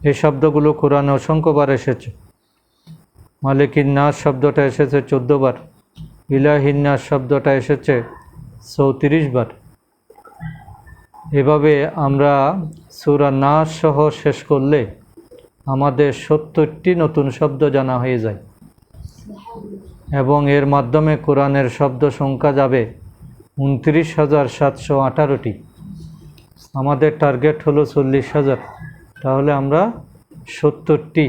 এই শব্দগুলো কোরআনে অসংখ্যবার এসেছে। মালিকিন নাস শব্দটা এসেছে 14 বার। ইলাহিন নাস শব্দটা এসেছে 34 বার। এভাবে আমরা সূরা নাস সহ শেষ করলে আমাদের 70টি নতুন শব্দ জানা হয়ে যায় এবং এর মাধ্যমে কোরআনের শব্দ সংখ্যা যাবে 29,718টি। আমাদের টার্গেট হলো 40,000। তাহলে আমরা 70টি,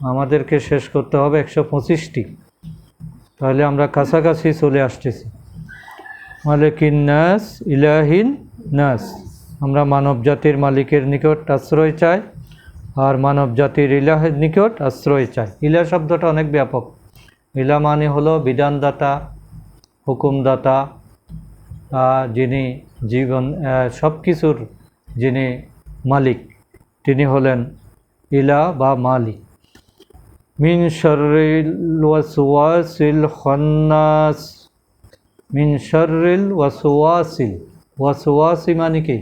আমাদেরকে শেষ করতে হবে 125টি। তাহলে আমরা কাছাকাছি চলে আসতেছি। মালিকিন নাস, ইলাহিন নাস, আমরা মানব জাতির মালিকের নিকট আশ্রয় চাই আর মানব জাতির ইলাহের নিকট আশ্রয় চাই। ইলাহ শব্দটা অনেক ব্যাপক। ইলাহ মানে হলো বিধানদাতা, হুকুমদাতা, যিনি জীবন সব কিছুর যিনি মালিক, তিনি হলেন ইলাহ বা মালিক। মিন শাররিল ওয়াসওয়াসিল খান্নাস। মিন শাররিল ওয়াসওয়াসিল, ওয়াসওয়াসি মানে কি?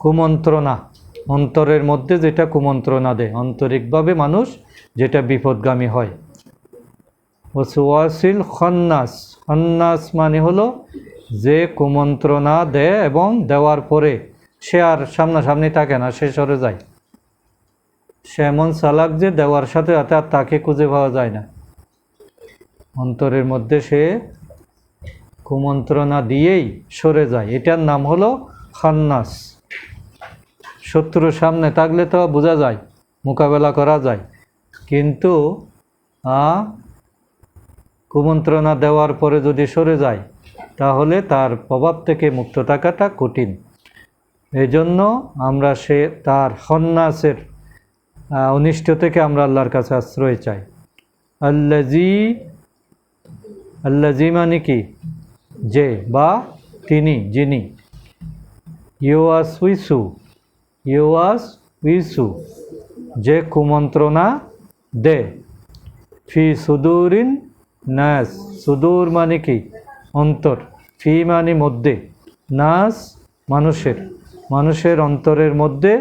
কুমন্ত্রণা, অন্তরের মধ্যে যেটা কুমন্ত্রণা দেয়, আন্তরিকভাবে মানুষ যেটা বিপদগামী হয়। ওয়াসওয়াসিল খান্নাস, খান্নাস মানে হলো যে কুমন্ত্রণা দেয় এবং দেওয়ার পরে সে আর সামনাসামনি থাকে না, সে সরে যায়। সে এমন চালাক যে দেওয়ার সাথে সাথে আর তাকে খুঁজে পাওয়া যায় না। অন্তরের মধ্যে সে কুমন্ত্রণা দিয়েই সরে যায়, এটার নাম হলো খান্নাস। শত্রুর সামনে থাকলে তো বোঝা যায়, মোকাবেলা করা যায়, কিন্তু কুমন্ত্রণা দেওয়ার পরে যদি সরে যায় তাহলে তার প্রভাব থেকে মুক্ত থাকাটা কঠিন। এই জন্য আমরা সে তার খন্নাসের অনিষ্ট থেকে আমরা আল্লাহর কাছে আশ্রয় চাই। আল্লাজি মানে কি? যে বা তিনি, যিনি। ইউয়াসউইসু যে কুমন্ত্রণা দে, ফি সুদুরিন নাস, সুদূর মানে কি? অন্তর, ফি মানে মধ্যে, নাস মানুষের অন্তরের মধ্যে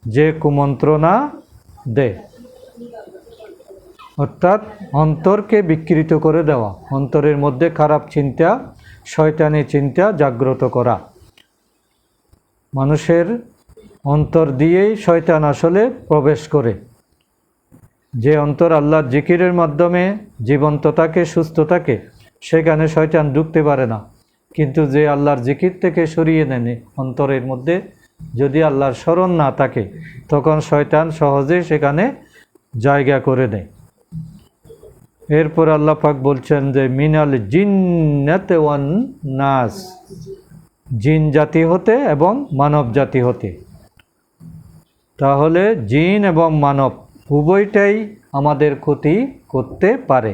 যে কুমন্ত্রণা দে, অর্থাৎ অন্তরকে বিকৃত করে দেওয়া, অন্তরের মধ্যে খারাপ চিন্তা, শয়তানি চিন্তা জাগ্রত করা। মানুষের অন্তর দিয়েই শয়তান আসলে প্রবেশ করে। যে অন্তর আল্লাহর জিকিরের মাধ্যমে জীবন্ত থাকে, সুস্থ থাকে, সেখানে শয়তান ঢুকতে পারে না। কিন্তু যে আল্লাহর জিকির থেকে সরিয়ে নেয় অন্তরের মধ্যে, যদি আল্লাহর স্মরণ না থাকে, তখন শয়তান সহজে সেখানে জায়গা করে নেয়। এরপর আল্লাহ পাক বলছেন যে মিনাল জিন্নাতি ওয়ান নাস, জিন জাতি হতে এবং মানব জাতি হতে। তাহলে জিন এবং মানব উভয়টাই আমাদের ক্ষতি করতে পারে।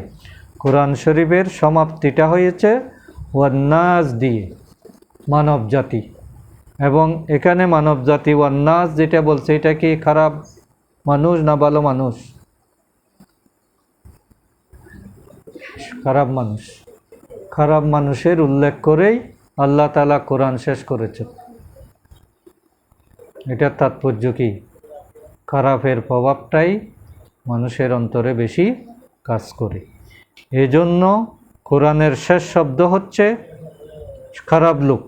কোরআন শরীফের সমাপ্তিটা হয়েছে ওয়ান্নাস দিয়ে, মানব জাতি। এবং এখানে মানব জাতি ওয়ান্নাস যেটা বলছে, এটা কি খারাপ মানুষ না ভালো মানুষ? খারাপ মানুষ। খারাপ মানুষের উল্লেখ করেই আল্লাহ তাআলা কোরআন শেষ করেছেন। এটার তাৎপর্য কি? খারাপের প্রভাবটাই মানুষের অন্তরে বেশি কাজ করে। এই জন্য কোরআনের শেষ শব্দ হচ্ছে খারাপ লোক।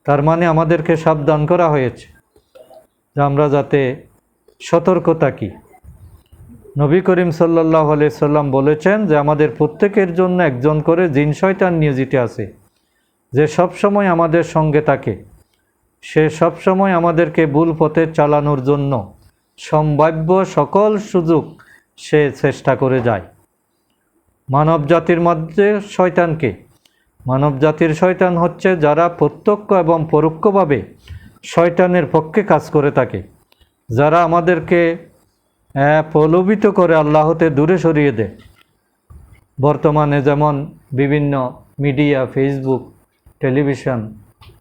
তার মানে আমাদেরকে সাবধান করা হয়েছে যে আমরা যাতে সতর্ক থাকি। নবী করিম সাল্লাল্লাহু আলাইহি সাল্লাম বলেছেন যে আমাদের প্রত্যেকের জন্য একজন করে জিন শয়তান নিয়োজিত আছে, যে সবসময় আমাদের সঙ্গে থাকে। সে সবসময় আমাদেরকে ভুল পথে চালানোর জন্য সম্ভাব্য সকল সুযোগ সে চেষ্টা করে যায়। মানব জাতির মধ্যে শয়তানকে, মানব জাতির শয়তান হচ্ছে যারা প্রত্যক্ষ এবং পরোক্ষভাবে শয়তানের পক্ষে কাজ করে থাকে, যারা আমাদেরকে প্রলোভিত করে আল্লাহতে দূরে সরিয়ে দেয়। বর্তমানে যেমন বিভিন্ন মিডিয়া, ফেসবুক, টেলিভিশন,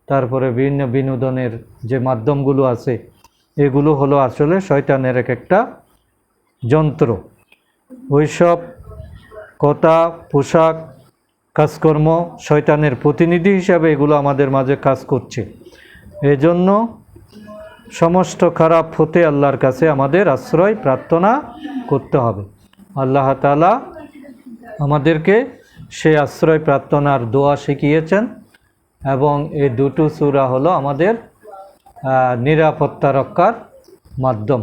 তারপরে বিভিন্ন বিনোদনের যে মাধ্যমগুলো আছে, এগুলো হলো আসলে শয়তানের এক একটা যন্ত্র। ওইসব কথা, পোশাক, কাজকর্ম শয়তানের প্রতিনিধি হিসাবে এগুলো আমাদের মাঝে কাজ করছে। এজন্য সমস্ত খারাপ হতে আল্লাহর কাছে আমাদের আশ্রয় প্রার্থনা করতে হবে। আল্লাহ তাআলা আমাদেরকে সেই আশ্রয় প্রার্থনার দোয়া শিখিয়েছেন, এবং এই দুটো সূরা হলো আমাদের নিরাপত্তা রক্ষার মাধ্যম।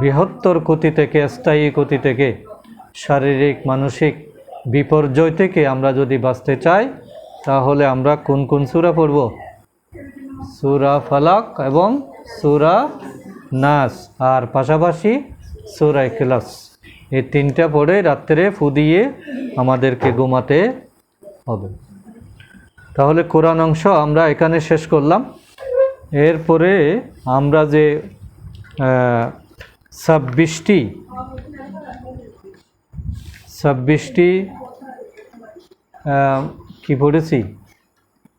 বৃহত্তর ক্ষতি থেকে, স্থায়ী ক্ষতি থেকে, শারীরিক মানসিক বিপর্যয় থেকে আমরা যদি বাঁচতে চাই, তাহলে আমরা কোন কোন সূরা পড়ব? সূরা ফালাক এবং সূরা নাস, আর পাশাপাশি সূরা ইখলাস। এই তিনটা পড়ে রাত্রে ফু দিয়ে আমাদেরকে ঘুমাতে হবে। তাহলে কোরআন অংশ আমরা এখানে শেষ করলাম। এরপরে আমরা যে 26টি কি পড়েছি?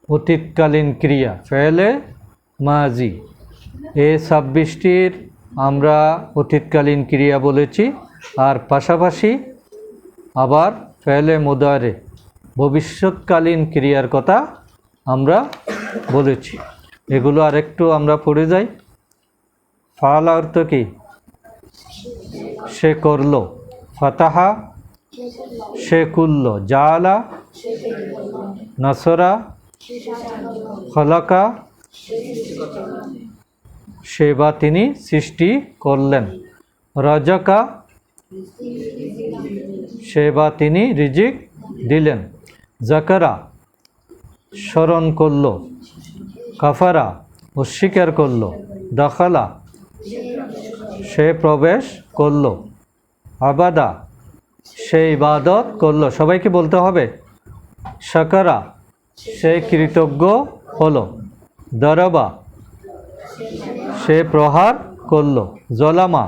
অতীতকালীন ক্রিয়া, ফেলে মাজি। এই 26টির আমরা অতীতকালীন ক্রিয়া বলেছি, আর পাশাপাশি আবার ফেলে মুদারে, ভবিষ্যৎকালীন ক্রিয়ার কথা আমরা বলেছি। এগুলো আরেকটু আমরা পড়ে যাই। ফালা অর্থ কি? সে করলো। ফাতাহা সে করল। জালা নাসরা খলাকা সে বা তিনি সৃষ্টি করলেন। রাজাকা সে বা তিনি রিজিক দিলেন। জাকারা স্মরণ করল। কাফারা অস্বীকার করল। দাখালা সে প্রবেশ করল। আবাদা সে ইবাদত করল। সবাইকে বলতে হবে। শাকারা সে কৃতজ্ঞ হলো। দারাবা সে প্রহার করলো। জলামা,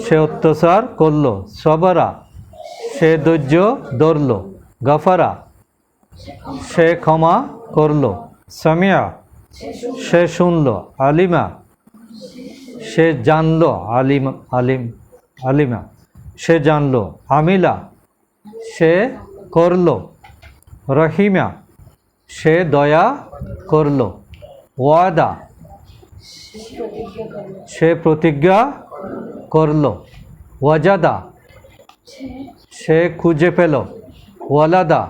সে অত্যাচার করলো। সবরা, সে ধৈর্য ধরল। গফারা, সে ক্ষমা করলো। সামিয়া, সে শুনল। আলিমা, সে জানলো। আলিমা, সে জানলো। আমিলা, সে করলো। রহিমা, সে দয়া করলো। ওয়াদা, সে প্রতিজ্ঞা করলো। ওয়াজাদা, সে খুঁজে পেল। ওয়ালাদা,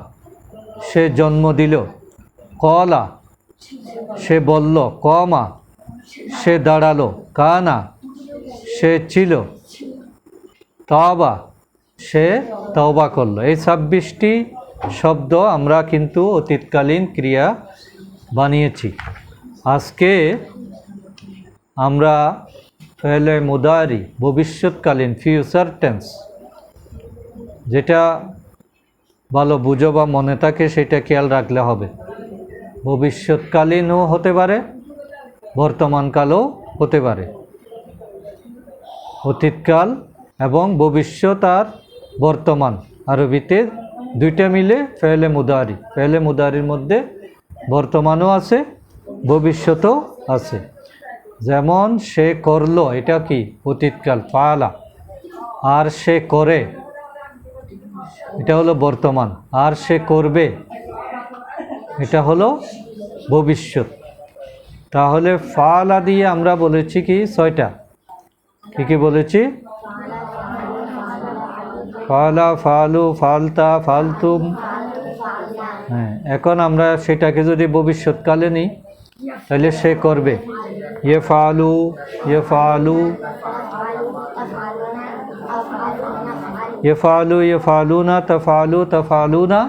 সে জন্ম দিল। কলা, সে বলল। কমা, সে দাঁড়ালো। কানা, সে ছিল। তাওবা, সে তওবা করলো। এই 26টি শব্দ আমরা কিন্তু অতীতকালীন ক্রিয়া বানিয়েছি। আজকে আমরা ফেলে মুদারি, ভবিষ্যৎকালীন, ফিউচার টেন্স, যেটা ভালো বুঝো বা মনে থাকে সেটা খেয়াল রাখলে হবে। ভবিষ্যৎকালীনও হতে পারে, বর্তমানকালও হতে পারে। অতীতকাল এবং ভবিষ্যৎ আর বর্তমান আরবিতে দুইটা মিলে ফেলে মুদারি। ফেলে মুদারির মধ্যে বর্তমানও আছে, ভবিষ্যৎও আছে। যেমন সে করলো, এটা কি অতীতকাল, ফালা। আর সে করে, এটা হলো বর্তমান। আর সে করবে, এটা হলো ভবিষ্যৎ। তাহলে ফালা দিয়ে আমরা বলেছি কি 6টা। কি বলেছি? ফালা, ফালু, ফালতা, ফালতুম। হ্যাঁ, এখন আমরা সেটাকে যদি ভবিষ্যৎকালে নিই তাহলে সে করবে। ইয়ে ফালু, ইয়ে ফালু, ইয়ে ফালু, ইয়ে ফালুনা, তফালু, তফালুনা,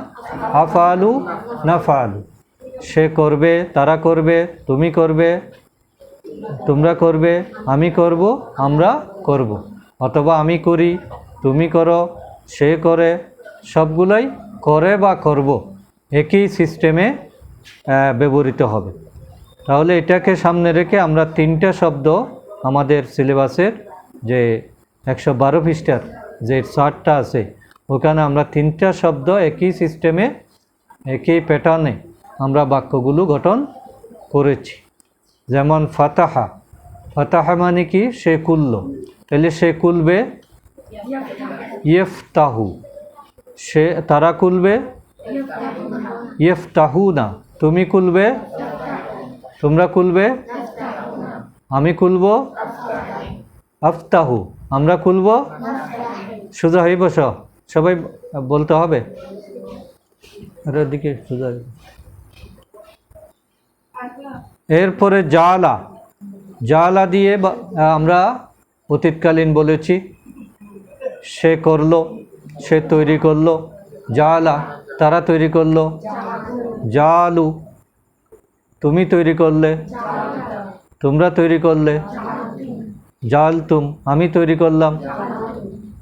আফালু, নাফালু। সে করবে, তারা করবে, তুমি করবে, তোমরা করবে, আমি করব, আমরা করব। অথবা আমি করি, তুমি করো, সে করে, সবগুলোই করে বা করব একই সিস্টেমে ব্যবহৃত হবে। তাহলে এটাকে সামনে রেখে আমরা 3টা শব্দ আমাদের সিলেবাসের যে 112 পৃষ্ঠার যে চার্টটা আছে ওখানে আমরা 3টা শব্দ একই সিস্টেমে, একই প্যাটার্নে আমরা বাক্যগুলো গঠন করেছি। যেমন ফাতাহা, ফাতাহা মানে কি? সে খুলল। তাহলে সে খুলবে ইফতাহু, সে তারা খুলবে ইফতাহুনা, তুমি খুলবে, তোমরা খুলবে, আমি খুলব আফতাহু, আমরা খুলব। সোজা হয়ে বস, সবাই বলতে হবে। দিকে সোজা। এরপরে জালা, জালা দিয়ে আমরা অতীতকালীন বলেছি। সে করলো, সে তৈরি করলো। জালা, তারা তৈরি করলো। জালু, তুমি তৈরি করলে, তোমরা তৈরি করলে। জালতুম, আমি তৈরি করলাম।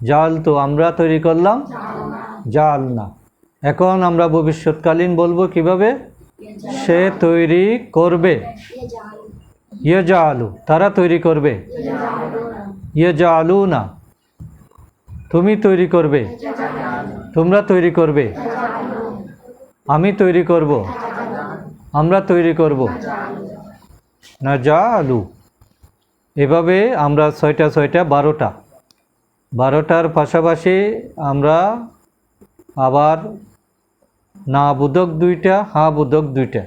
জালতু, আমরা তৈরি করলাম। জালনা। এখন আমরা ভবিষ্যৎকালীন বলবো কিভাবে? সে তৈরি করবে। ইয়াজালু, তারা তৈরি করবে। ইয়াজালুনা, তুমি তৈরি করবে, তোমরা তৈরি করবে। আমি তৈরি করব, আমরা তৈরি করব। নাজালু। এভাবে আমরা 6টা 12টা 12টার পাশাপাশি আমরা আবার না বোধক 2টা, হা বোধক 2টা,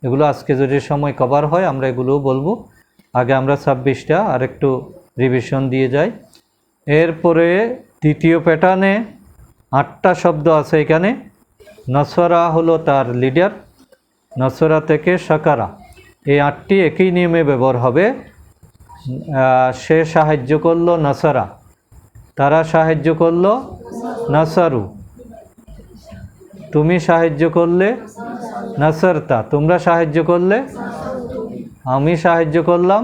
এগুলো আজকে যদি সময় কভার হয় আমরা এগুলোও বলবো। আগে আমরা 26টা আর একটু রিভিশন দিয়ে যাই। এরপরে দ্বিতীয় প্যাটার্নে 8টা শব্দ আছে এখানে। নসরা হলো তার লিডার, নসরা থেকে সাকারা, এই 8টি একই নিয়মে ব্যবহার হবে। সে সাহায্য করলো, নসরা। তারা সাহায্য করলো, নাসারু। তুমি সাহায্য করলে, নাসারতা। তোমরা সাহায্য করলে, আমি সাহায্য করলাম,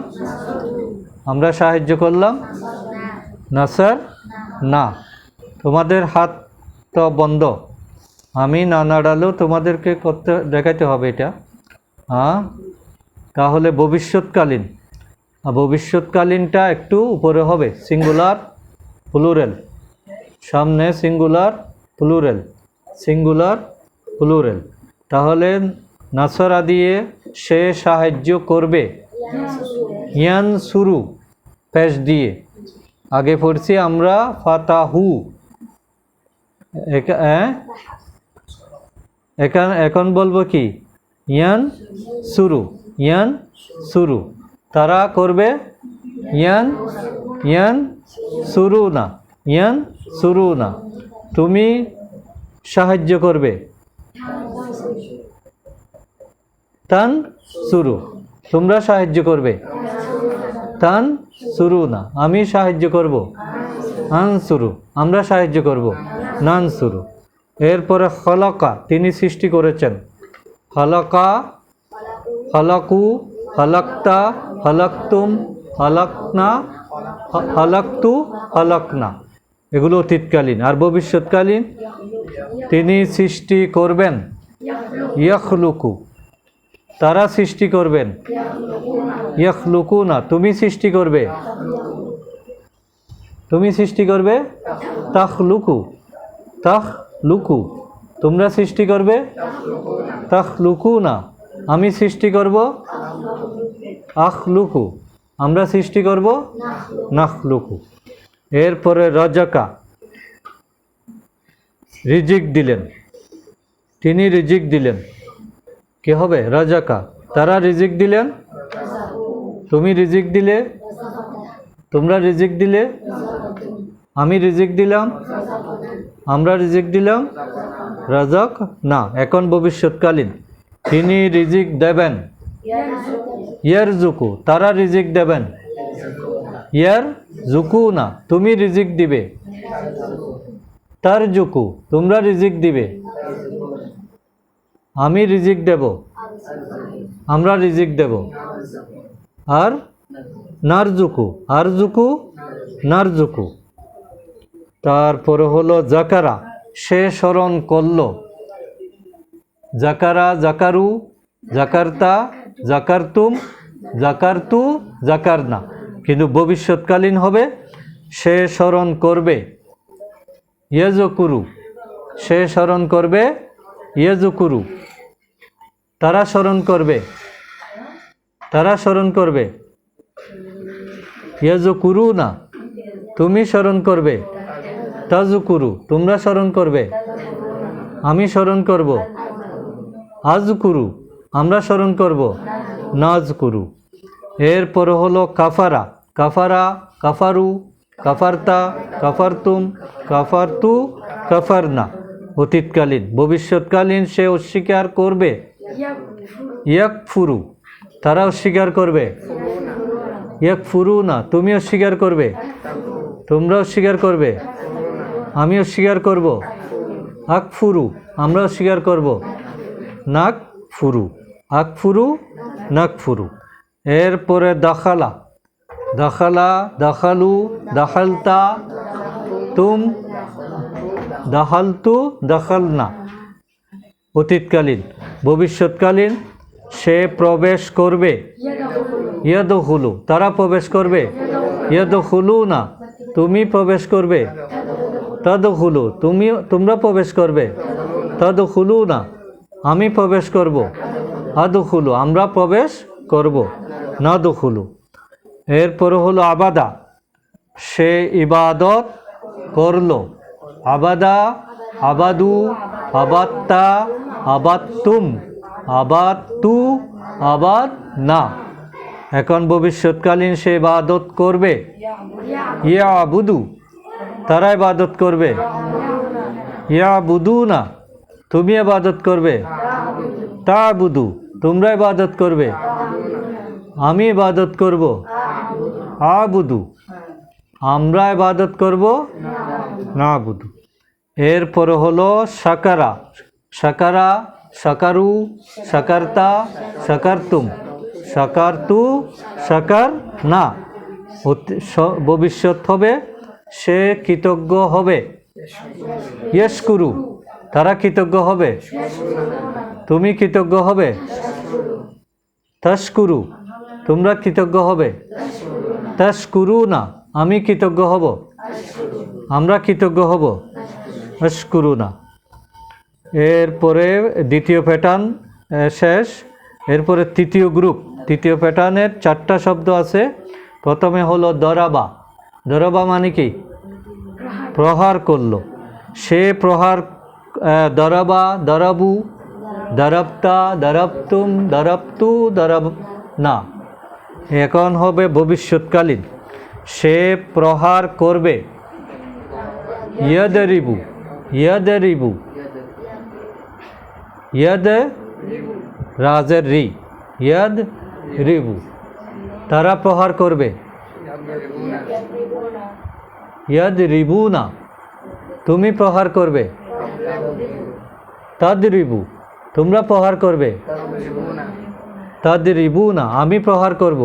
আমরা সাহায্য করলাম। নাসার না। তোমাদের হাত তো বন্ধ, আমি না নাড়ালেও তোমাদেরকে করতে দেখাতে হবে এটা। হ্যাঁ, তাহলে ভবিষ্যৎকালীন, আর ভবিষ্যৎকালীনটা একটু উপরে হবে, সিঙ্গুলার প্লুরাল, সামনে সিঙ্গুলার প্লুরাল, সিঙ্গুলার প্লুরাল। তাহলে নাসরা দিয়ে সে সাহায্য করবে, ইয়ানসুরু পেশ দিয়ে। আগে পড়ছি আমরা ফাতাহু, এখন বলবো কি ইয়ানসুরু, ইয়ানসুরু। তারা করবে ইয়ানসুরুনা, ইয়ানসুরুনা। তুমি সাহায্য করবে, তানসুরু। তোমরা সাহায্য করবে, তানসুরুনা। আমি সাহায্য করব, আনসুরু। আমরা সাহায্য করব, নানসুরু। এরপরে খলাকা, তিনি সৃষ্টি করেছেন। খলাকা, খলাকু, খলাক্তা, খলাক্তুম, খলাকনা, খলাক্তু, খলাকনা। এগুলো অতীতকালীন। আর ভবিষ্যৎকালীন, তিনি সৃষ্টি করবেন, ইয়াখলুকু। তারা সৃষ্টি করবেন, ইয়াখলুকুনা। তুমি সৃষ্টি করবে, তুমি সৃষ্টি করবে, তাখলুকু, তাখলুকু। তোমরা সৃষ্টি করবে, তাখলুকুনা। আমি সৃষ্টি করব, আখলুকু। আমরা সৃষ্টি করব, নাখলুকু। এরপরে রাজাকা, রিজিক দিলেন, তিনি রিজিক দিলেন। কি হবে? রাজাকা। তারা রিজিক দিলেন, তুমি রিজিক দিলে, তোমরা রিজিক দিলে, আমি রিজিক দিলাম, আমরা রিজিক দিলাম, রাজাক না। এখন ভবিষ্যৎকালীন, তিনি রিজিক দেবেন, ইয়ারজুকু। তারা রিজিক দেবেন, ইয়ারজুকু না। তুমি রিজিক দিবে, তারজুকু। তোমরা রিজিক দিবে, আমি রিজিক দেব, আমরা রিজিক দেব। আর নারজুকু, আরজুকু, নারজুকু। তারপরে হলো জাকারা, সে স্মরণ করল। জাকারা, জাকারু, জাকারতা, জাকারতুম, জাকারতু, জাকারনা। কিন্তু ভবিষ্যৎকালীন হবে, সে স্মরণ করবে, ইয়াজকুরু। সে স্মরণ করবে, ইয়াজকুরু। তারা স্মরণ করবে, তারা স্মরণ করবে, ইয়াজকুরু না। তুমি স্মরণ করবে, তাজকুরু। তোমরা স্মরণ করবে, আমি স্মরণ করব, আজকুরু। আমরা স্মরণ করব, নাজকুরু। এরপর হলো কাফারা, কাফারা, কাফারু, কাফারতা, কাফারতুম, কাফারতু, কাফারনা। অতীতকালীন। ভবিষ্যৎকালীন, সে অস্বীকার করবে, ইয়াকফুরু। তারা অস্বীকার করবে, ইয়াকফুরু না। তুমি অস্বীকার করবে, তোমরা অস্বীকার করবে, আমি অস্বীকার করব, আকফুরু। আমরা অস্বীকার করব, নাকফুরু। আকফুরু, নাকফুরু। এরপরে দাখালা, দাখালা, দাখালু, দাখালতা, তুম, দাখালতু, দাখালনা। অতীতকালীন। ভবিষ্যৎকালীন, সে প্রবেশ করবে, ইয়াদখুলু। তারা প্রবেশ করবে, ইয়াদখুলু না। তুমি প্রবেশ করবে, তাদখুলু। তোমরা প্রবেশ করবে, তাদখুলু না। আমি প্রবেশ করব, আদখুলু। আমরা প্রবেশ করব, নাদখুলু। এরপর হলো আবাদা, সে ইবাদত করল। আবাদা, আবাদু, আবাত্তা, আবাত্তুম, আবাত্তু, আবাদ না। এখন ভবিষ্যৎকালীন, সে ইবাদত করবে, ইয়াবুদু। তারা ইবাদত করবে, ইয়াবুদু না। তুমি ইবাদত করবে, তাবুদু। তোমরা ইবাদত করবে, আমি ইবাদত করব, আবুদু। আমরা ইবাদত করব, নাবুদু। এরপর হলো সাকারা, সাকারা, সাকারু, সাকারতা, সাকারতুম, সাকারতু, সাকার না। ভবিষ্যৎ হবে, সে কৃতজ্ঞ হবে, ইয়াশকুরু। তারা কৃতজ্ঞ হবে, তুমি কৃতজ্ঞ হবে, তাশকুরু, তোমরা কৃতজ্ঞ হবে। তাশকুরু না, আমি কৃতজ্ঞ হব, আমরা কৃতজ্ঞ হব। আশকুরু না। এরপরে দ্বিতীয় প্যাটার্ন শেষ। এরপরে তৃতীয় গ্রুপ। তৃতীয় প্যাটার্নের 4টা শব্দ আছে। প্রথমে হলো দরাবা। দরাবা মানে কি? প্রহার করলো। সে প্রহার, দরাবা, দরাবু, দরাবতা, দরাবতুম, দরাবতু, দরাব না। এখন হবে ভবিষ্যৎকালীন। সে প্রহার করবে। ইয়াদরিবু, ইয়াদরিবু, ইয়াদ রাজের রি, ইয়াদ রিবু, তারা প্রহার করবে। ইয়াদ রিবু না, তুমি প্রহার করবে। তাদ রিবু, তোমরা প্রহার করবে। তাদ রিবু না, আমি প্রহার করব।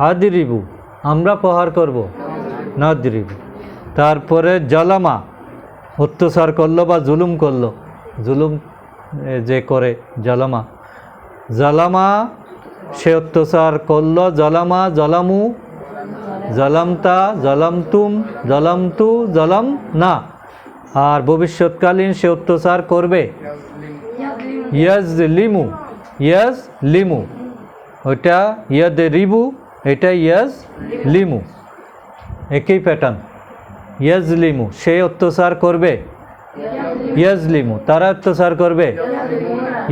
আদ রিবু, আমরা প্রহার করব। নাদ রিবু। তারপরে জালামা, অত্যাচার করলো বা জুলুম করলো। জুলুম যে করে, জালামা। জালামা, সে অত্যাচার করলো। জালামা, জালামু, জালামতা, জালামতুম, জালামতু, জালাম না। আর ভবিষ্যৎকালীন সে অত্যাচার করবে। ইয়াজলিমু, ইয়াজলিমু, ওইটা ইয়াদ রিবু, এটা ইয়াজলিমু, একই প্যাটার্ন। ইয়াজলিমু, সে অত্যাচার করবে। ইয়াজলিমু, তারা অত্যাচার করবে।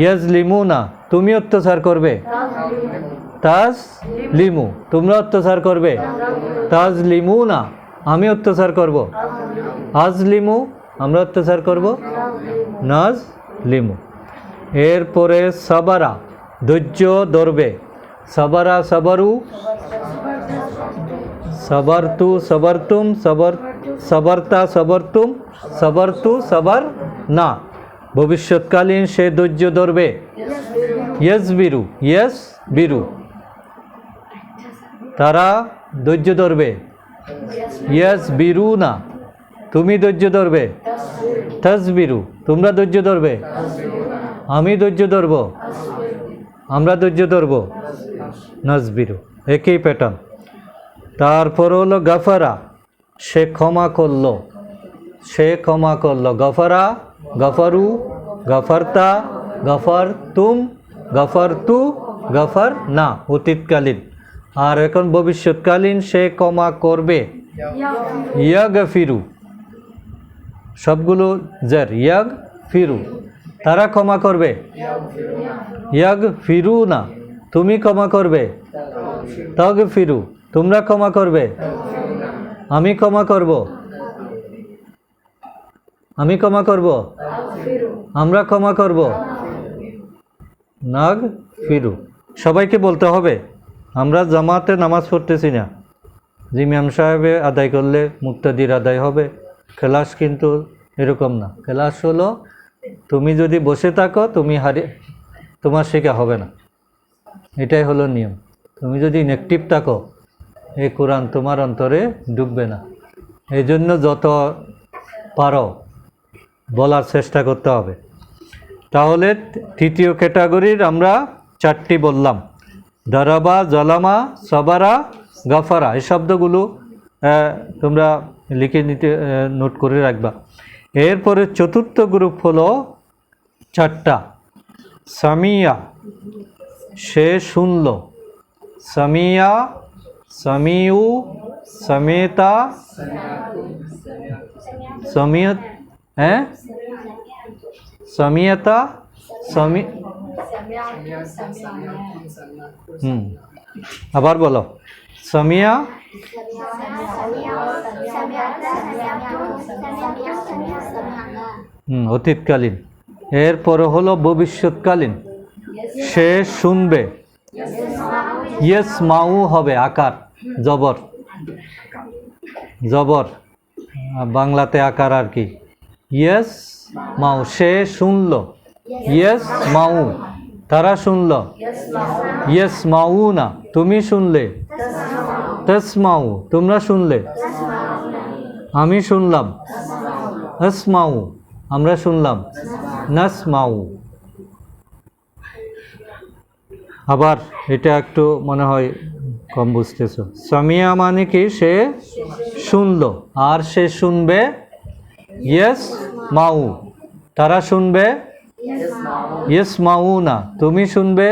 ইয়াজলিমু না, তুমি অত্যাচার করবে। তাজলিমু, তোমরা অত্যাচার করবে। তাজলিমু না, আমি অত্যাচার করব। আজলিমু, আমরা অত্যাচার করব। নাজলিমু। এরপরে সাবারা, ধৈর্য ধরবে। সাবারা, সাবারু, সাবারতু, সাবারতুম, সাবারতা, সাবারতুম, সাবারতু, সাবার না। ভবিষ্যৎকালীন সে ধৈর্য ধরবে। ইয়াসবিরু, ইয়াসবিরু, তারা ধৈর্য ধরবে। ইয়াসবিরু না, তুমি ধৈর্য ধরবে। তাসবিরু, তোমরা ধৈর্য ধরবে। আমি ধৈর্য ধরব, আমরা ধৈর্য ধরব। নাসবিরু, একই প্যাটার্ন। তারপর হলো গাফারা, সে ক্ষমা করলো। সে ক্ষমা করলো। গফারা, গফারু, গফারতা, গফারতুম, গফারতু, গফার না, অতীতকালীন। আর এখন ভবিষ্যৎকালীন সে ক্ষমা করবে। ইয়াগফিরু, সবগুলো জার। ইয়াগফিরু, তারা ক্ষমা করবে। ইয়াগফিরু না, তুমি ক্ষমা করবে। তাগফিরু, তোমরা ক্ষমা করবে। আমি ক্ষমা করব। আমি ক্ষমা করব। আমরা ক্ষমা করব। নাগ ফিরু, সবাইকে বলতে হবে। আমরা জামাতে নামাজ পড়তেছি না, জিমিয়াম সাহেবে আদায় করলে মুক্তাদির আদায় হবে। ক্লাস কিন্তু এরকম না। ক্লাস হলো তুমি যদি বসে থাকো তুমি তোমার শেখা হবে না, এটাই হলো নিয়ম। তুমি যদি ইনঅ্যাক্টিভ থাকো এই কোরআন তোমার অন্তরে ঢুকবে না। এই জন্য যত পারো বলার চেষ্টা করতে হবে। তাহলে তৃতীয় ক্যাটাগরির আমরা 4টি বললাম। দারাবা, জালামা, সাবারা, গাফারা, এই শব্দগুলো তোমরা লিখে নিতে নোট করে রাখবা। এরপরে চতুর্থ গ্রুপ হলো 4টা। সামিয়া, সে শুনল। সামিয়া, সামিউ, সামেতা, সামিয়ত, হ্যাঁ, সামিয়তা, সামি, আবার বলো। সামিয়া, অতীতকালীন। এরপরে হলো ভবিষ্যৎকালীন, সে শুনবে। ইয়েস মাউ হবে আকার, জবর, জবর বাংলাতে আকার আর কি। ইয়েস মাউ, সে শুনল। ইয়েস মাউ, তারা শুনল। ইয়েস মাউ না, তুমি শুনলে। তসমাউ, তোমরা শুনলে। আমি শুনলাম। আসমাউ, আমরা শুনলাম। নাসমাউ। আবার এটা একটু মনে হয় কম বুঝতেছো। সামিয়া মানে কি? সে শুনলো, আর সে শুনবে ইয়েস মাউ, তারা শুনবে ইয়েস মাউ না, তুমি শুনবে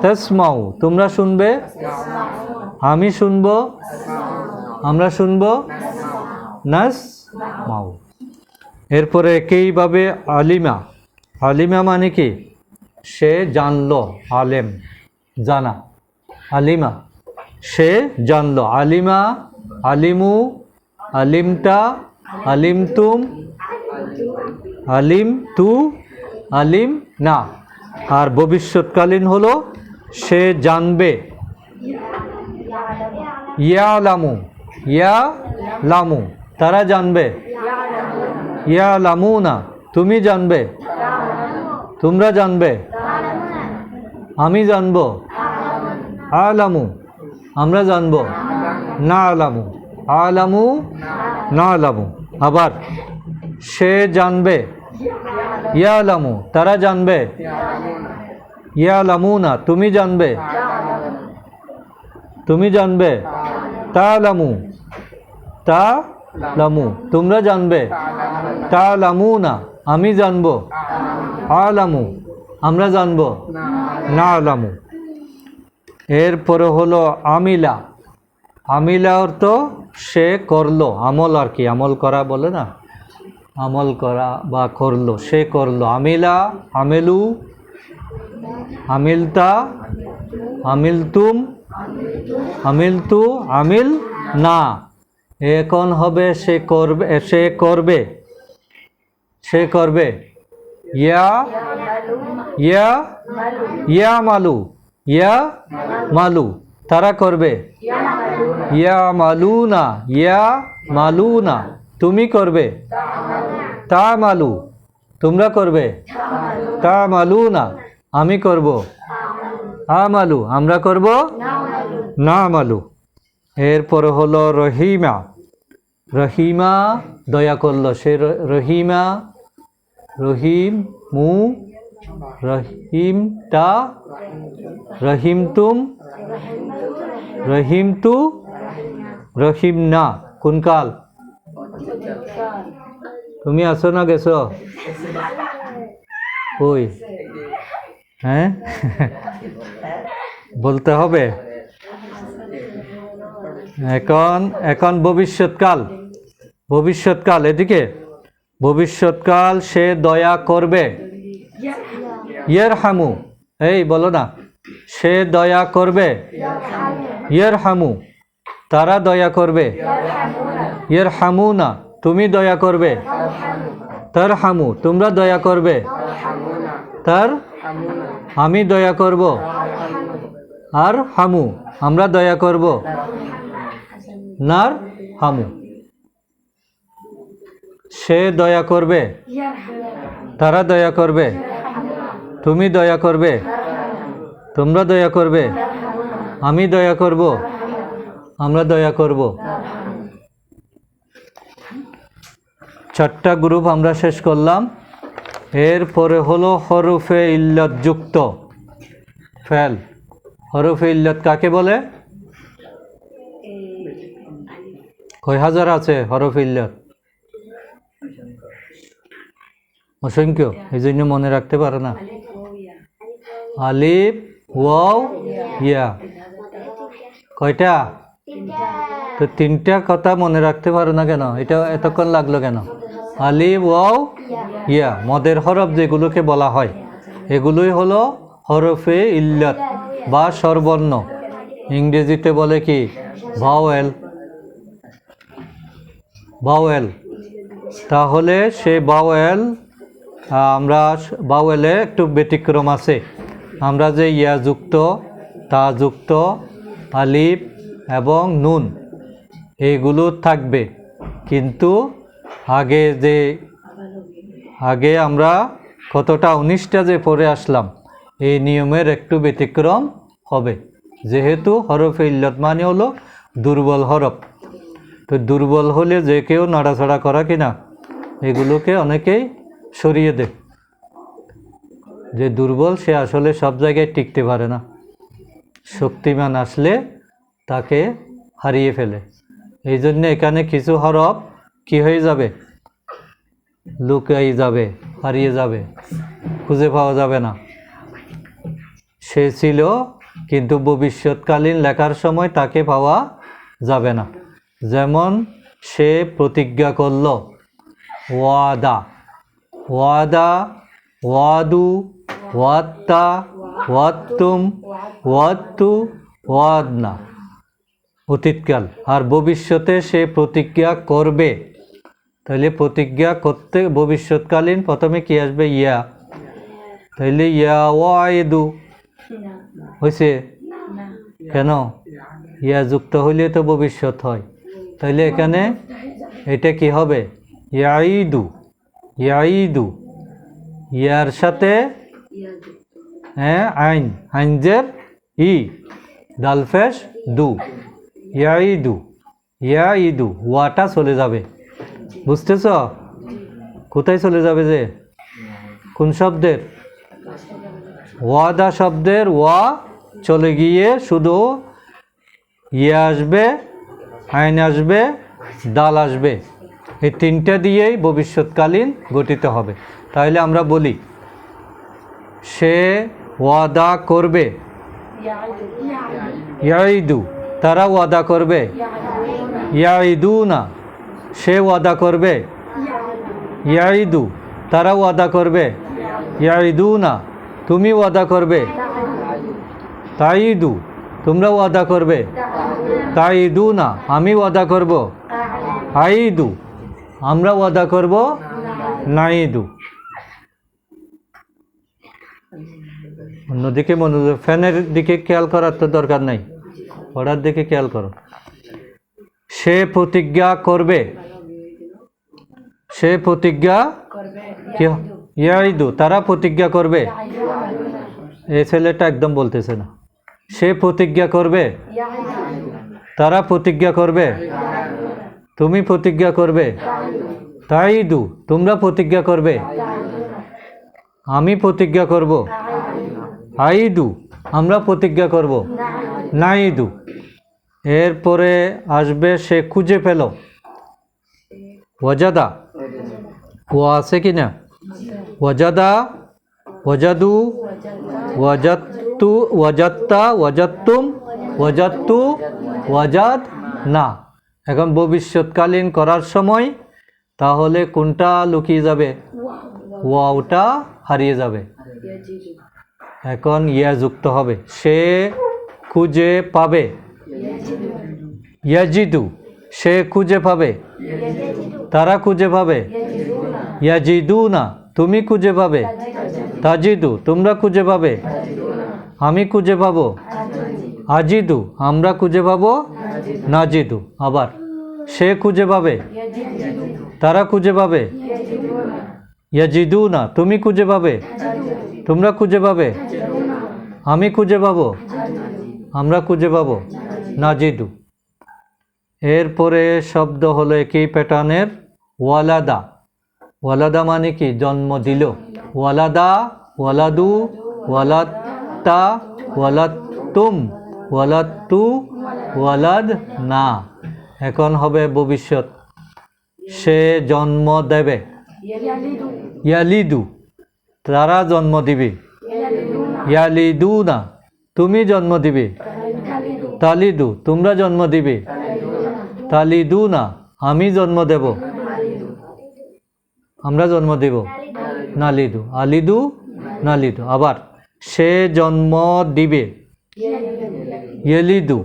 তাসমাউ, তোমরা শুনবে, আমি শুনবো, আমরা শুনবো নাস মাউ। এরপরে একইভাবে আলিমা, আলিমা মানে কি? সে জানলো, আলেম জানা, আলিমা সে জানলো, আলিমা, আলিমু, আলিমতা, আলিমতুম, আলিম তু, আলিম না। আর ভবিষ্যৎকালীন হলো সে জানবে, ইয়ালামু, ইয়ালামু, তারা জানবে, ইয়ালামু না, তুমি জানবে, তোমরা জানবে, আমি জানবো, আলামু, আমরা জানবো, না আলামু, আলামু না আলামু। আবার সে জানবে, ইয়ালামু, তারা জানবে, ইয়ালামু না, তুমি জানবে, তুমি জানবে, তালামু, তালামু, তোমরা জানবে, তালামু না, আমি জানবো, আলামু, আমরা জানবো, না আলামু। এরপরে হলো আমিলা, আমিলা অর্থ সে করলো, আমল আর কি, আমল করা বলে না, আমল করা বা করলো, সে করলো। আমিলা, আমেলু, আমিলতা, আমিলতুম, আমিলতু, আমিল না। এখন হবে সে করবে, সে করবে, সে করবে, ইয়া, ইয়া, ইয়া মালু, ইয়া মালু, তারা করবে, ইয়া মালু না, ইয়া মালু না, তুমি করবে, তা মালু, তোমরা করবে, তা মালু না, আমি করব, আমালু, আমরা করব, না মালু। এরপর হলো রহিমা, রহিমা দয়া করলো, সে রহিমা, রহিম মু, রহিম তা, রহিম তুম, রহিম তু, রহিম না। কোন কাল? তুমি আছো না গেছো? ওই হ্যাঁ বলতে হবে। এখন এখন ভবিষ্যৎকাল, ভবিষ্যৎকাল, এদিকে ভবিষ্যৎকাল সে দয়া করবে, ইয়ারহামু, এই বলো না, সে দয়া করবে, ইয়ারহামু, তারা দয়া করবে, ইয়ারহামু না, তুমি দয়া করবে, তারহামু, তোমরা দয়া করবে, তার আমি দয়া করব, আর হামু, আমরা দয়া করব, নার হামু, সে দয়া করবে, তারা দয়া করবে, তুমি দয়া করবে, তোমরা দয়া করবে, আমি দয়া করব, আমরা দয়া করব। চারটা গ্রুপ আমরা শেষ করলাম। এরপরে হলো হরফে ইল্লত যুক্ত ফেল। হরফে ইল্লত কাকে বলে? কয় হাজার আছে হরফে ইল্লত? অসংখ্য, এই জন্য মনে রাখতে পারে না। আলিফ, ওয়াও, ইয়া। কয়টা? তো তিনটা কথা মনে রাখতে পারো না কেন? এটা এতক্ষণ লাগলো কেন? আলিফ, ওয়াও, ইয়া, মদের হরফ যেগুলোকে বলা হয় এগুলোই হলো হরফে ইল্লত বা স্বরবর্ণ। ইংরেজিতে বলে কি? Vowel, vowel. তাহলে সে ভাওয়েল, আমরা ভাওয়েলে একটু ব্যতিক্রম আছে। আমরা যে ইয়া যুক্ত, তা যুক্ত, আলিফ এবং নুন এইগুলো থাকবে, কিন্তু আগে আমরা কতটা 19টা যে পড়ে আসলাম, এই নিয়মের একটু ব্যতিক্রম হবে, যেহেতু হরফে ইল্লত মানে হলো দুর্বল হরফ। তো দুর্বল হলে যে কেউ নাড়াচাড়া করা কিনা এগুলোকে অনেকেই সরিয়ে দেয়, যে দুর্বল সে আসলে সব জায়গায় টিকতে পারে না। শক্তিমান আসলে তাকে হারিয়ে ফেলে। এই জন্য এখানে কিছু হরফ কি হয়ে যাবে, লুকাই যাবে, হারিয়ে যাবে, খুঁজে পাওয়া যাবে না। সে ছিল কিন্তু ভবিষ্যৎকালীন লেখার সময় তাকে পাওয়া যাবে না। যেমন সে প্রতিজ্ঞা করল, ওয়াদা, ওয়াদা, ওয়াদু, ওয়াত্তা, ওয়াত্তুম, ওয়াত্তু, ওয়াদনা, অতীতকাল। আর ভবিষ্যতে সে প্রতিজ্ঞা করবে, তাহলে প্রতিজ্ঞা করতে ভবিষ্যৎকালীন প্রথমে কি আসবে, ইয়া। তাহলে ইয়া ওয়াইদু হয়েছে কেন, ইয়া যুক্ত হইলে তো ভবিষ্যৎ হয়। তাহলে এখানে এটা কি হবে, ইয়াইদু, ইয়াইদু, ইয়ার সাথে আইন, আইনজের ই, দালফেশ দু, ইয়াইদু, ইয়াইদু, ওয়াটা চলে যাবে। বুঝতেছ কোথায় চলে যাবে, যে কোন শব্দের, ওয়াদা শব্দের ওয়া চলে গিয়ে শুধু ইয়ে আসবে, আইন আসবে, দাল আসবে। এই তিনটা দিয়েই ভবিষ্যৎকালীন গঠিত হবে। তাহলে আমরা বলি সে ওয়াদা করবে, ইয়াইদু, তারা ওয়াদা করবে, ইয়াইদু না, সে ওয়াদা করবে, ইয়াইদু, তারা ওয়াদা করবে, ইয়াইদু না, তুমি ওয়াদা করবে, তাইদু, তোমরা ওয়াদা করবে, তাইদু না, আমি ওয়াদা করব, আইদু, আমরা ওয়াদা করব, নাইদু। অন্যদিকে মনোযোগ, ফ্যানের দিকে খেয়াল করার তো দরকার নাই, পড়ার দিকে খেয়াল করো। সে প্রতিজ্ঞা করবে, সে প্রতিজ্ঞা ইয়াইদু, তারা প্রতিজ্ঞা করবে। এই ছেলেটা একদম বলতেছে না। সে প্রতিজ্ঞা করবে, তারা প্রতিজ্ঞা করবে, তুমি প্রতিজ্ঞা করবে, তাইদু, তোমরা প্রতিজ্ঞা করবে, আমি প্রতিজ্ঞা করব, আইদু, আমরা প্রতিজ্ঞা করব, নাইদু। এরপরে আসবে সে খুঁজে পেল, ওয়াজাদা, ও আছে কি না, ওয়াজাদা, ওয়াজাদু, ওয়াজাত্তু, ওয়াজাত্তা, ওয়াজাত্তুম, ওয়াজাত্তু, ওয়াজাদ না। এখন ভবিষ্যৎকালীন করার সময় তাহলে কোনটা লুকিয়ে যাবে, ওয়াওটা হারিয়ে যাবে। এখন ইয়া যুক্ত হবে, সে খুঁজে পাবে, ইয়াজিদু, সে খুঁজে পাবে, তারা খুঁজে পাবে, ইয়াজিদু না, তুমি খুঁজে পাবে, তাজিদু, তোমরা খুঁজে পাবে, আমি খুঁজে পাবো, আজিদু, আমরা খুঁজে পাবো, নাজিদু। আবার সে খুঁজে পাবে, তারা খুঁজে পাবে, ইয়াজিদু না, তুমি খুঁজে পাবে, তোমরা খুঁজে পাবে, আমি খুঁজে পাবো, আমরা খুঁজে পাবো, নাজিদু। এরপরে শব্দ হলো একই প্যাটার্নের, ওয়ালাদা। ওয়ালাদা মানে কি, জন্ম দিল। ওয়ালাদা, ওয়ালাদু, ওয়ালাত্তা, ওয়ালাত্তুম, ওয়ালাত্তু, ওয়ালাদ না। এখন হবে ভবিষ্যৎ, সে জন্ম দেবে, ইয়ালিদু, তারা জন্ম দিবে, ইয়ালিদু না, তুমি জন্ম দিবে, তালিদু, তোমরা জন্ম দিবে, তালিদু না, আমি জন্ম দেব, আমরা জন্ম দেব, নালিদু, আলিদু, নালিদু। আবার সে জন্ম দিবে, ইয়ালিদু,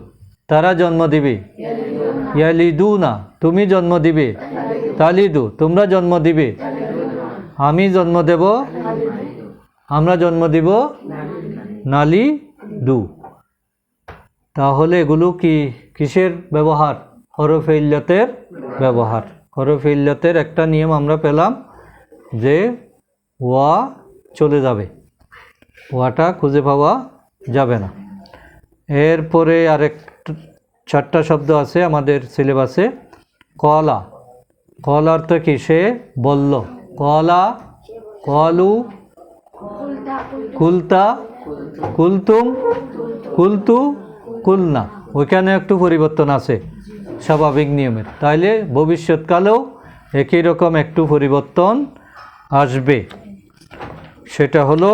তারা জন্ম দিবে, ইয়ালিদু না, তুমি জন্ম দিবে, তালিদু, তোমরা জন্ম দিবে, আমি জন্ম দেব, আমরা জন্ম দিব, নালিদু। তাহলে এগুলো কি কিসের ব্যবহার, হরফে ইল্লাতের ব্যবহার। হরফে ইল্লাতের একটা নিয়ম আমরা পেলাম যে ওয়া চলে যাবে, ওয়াটা খুঁজে পাওয়া যাবে না। এরপরে আরেক 4টা শব্দ আছে আমাদের সিলেবাসে। কলা, কল অর্থ কি, সে বলল, কলা, কলু, কুলতা, কুলতুম, কুলতু কুলনা, ওইখানে একটু পরিবর্তন আছে স্বাভাবিক নিয়মের, তাইলে ভবিষ্যৎকালেও একই রকম একটু পরিবর্তন আসবে। সেটা হলো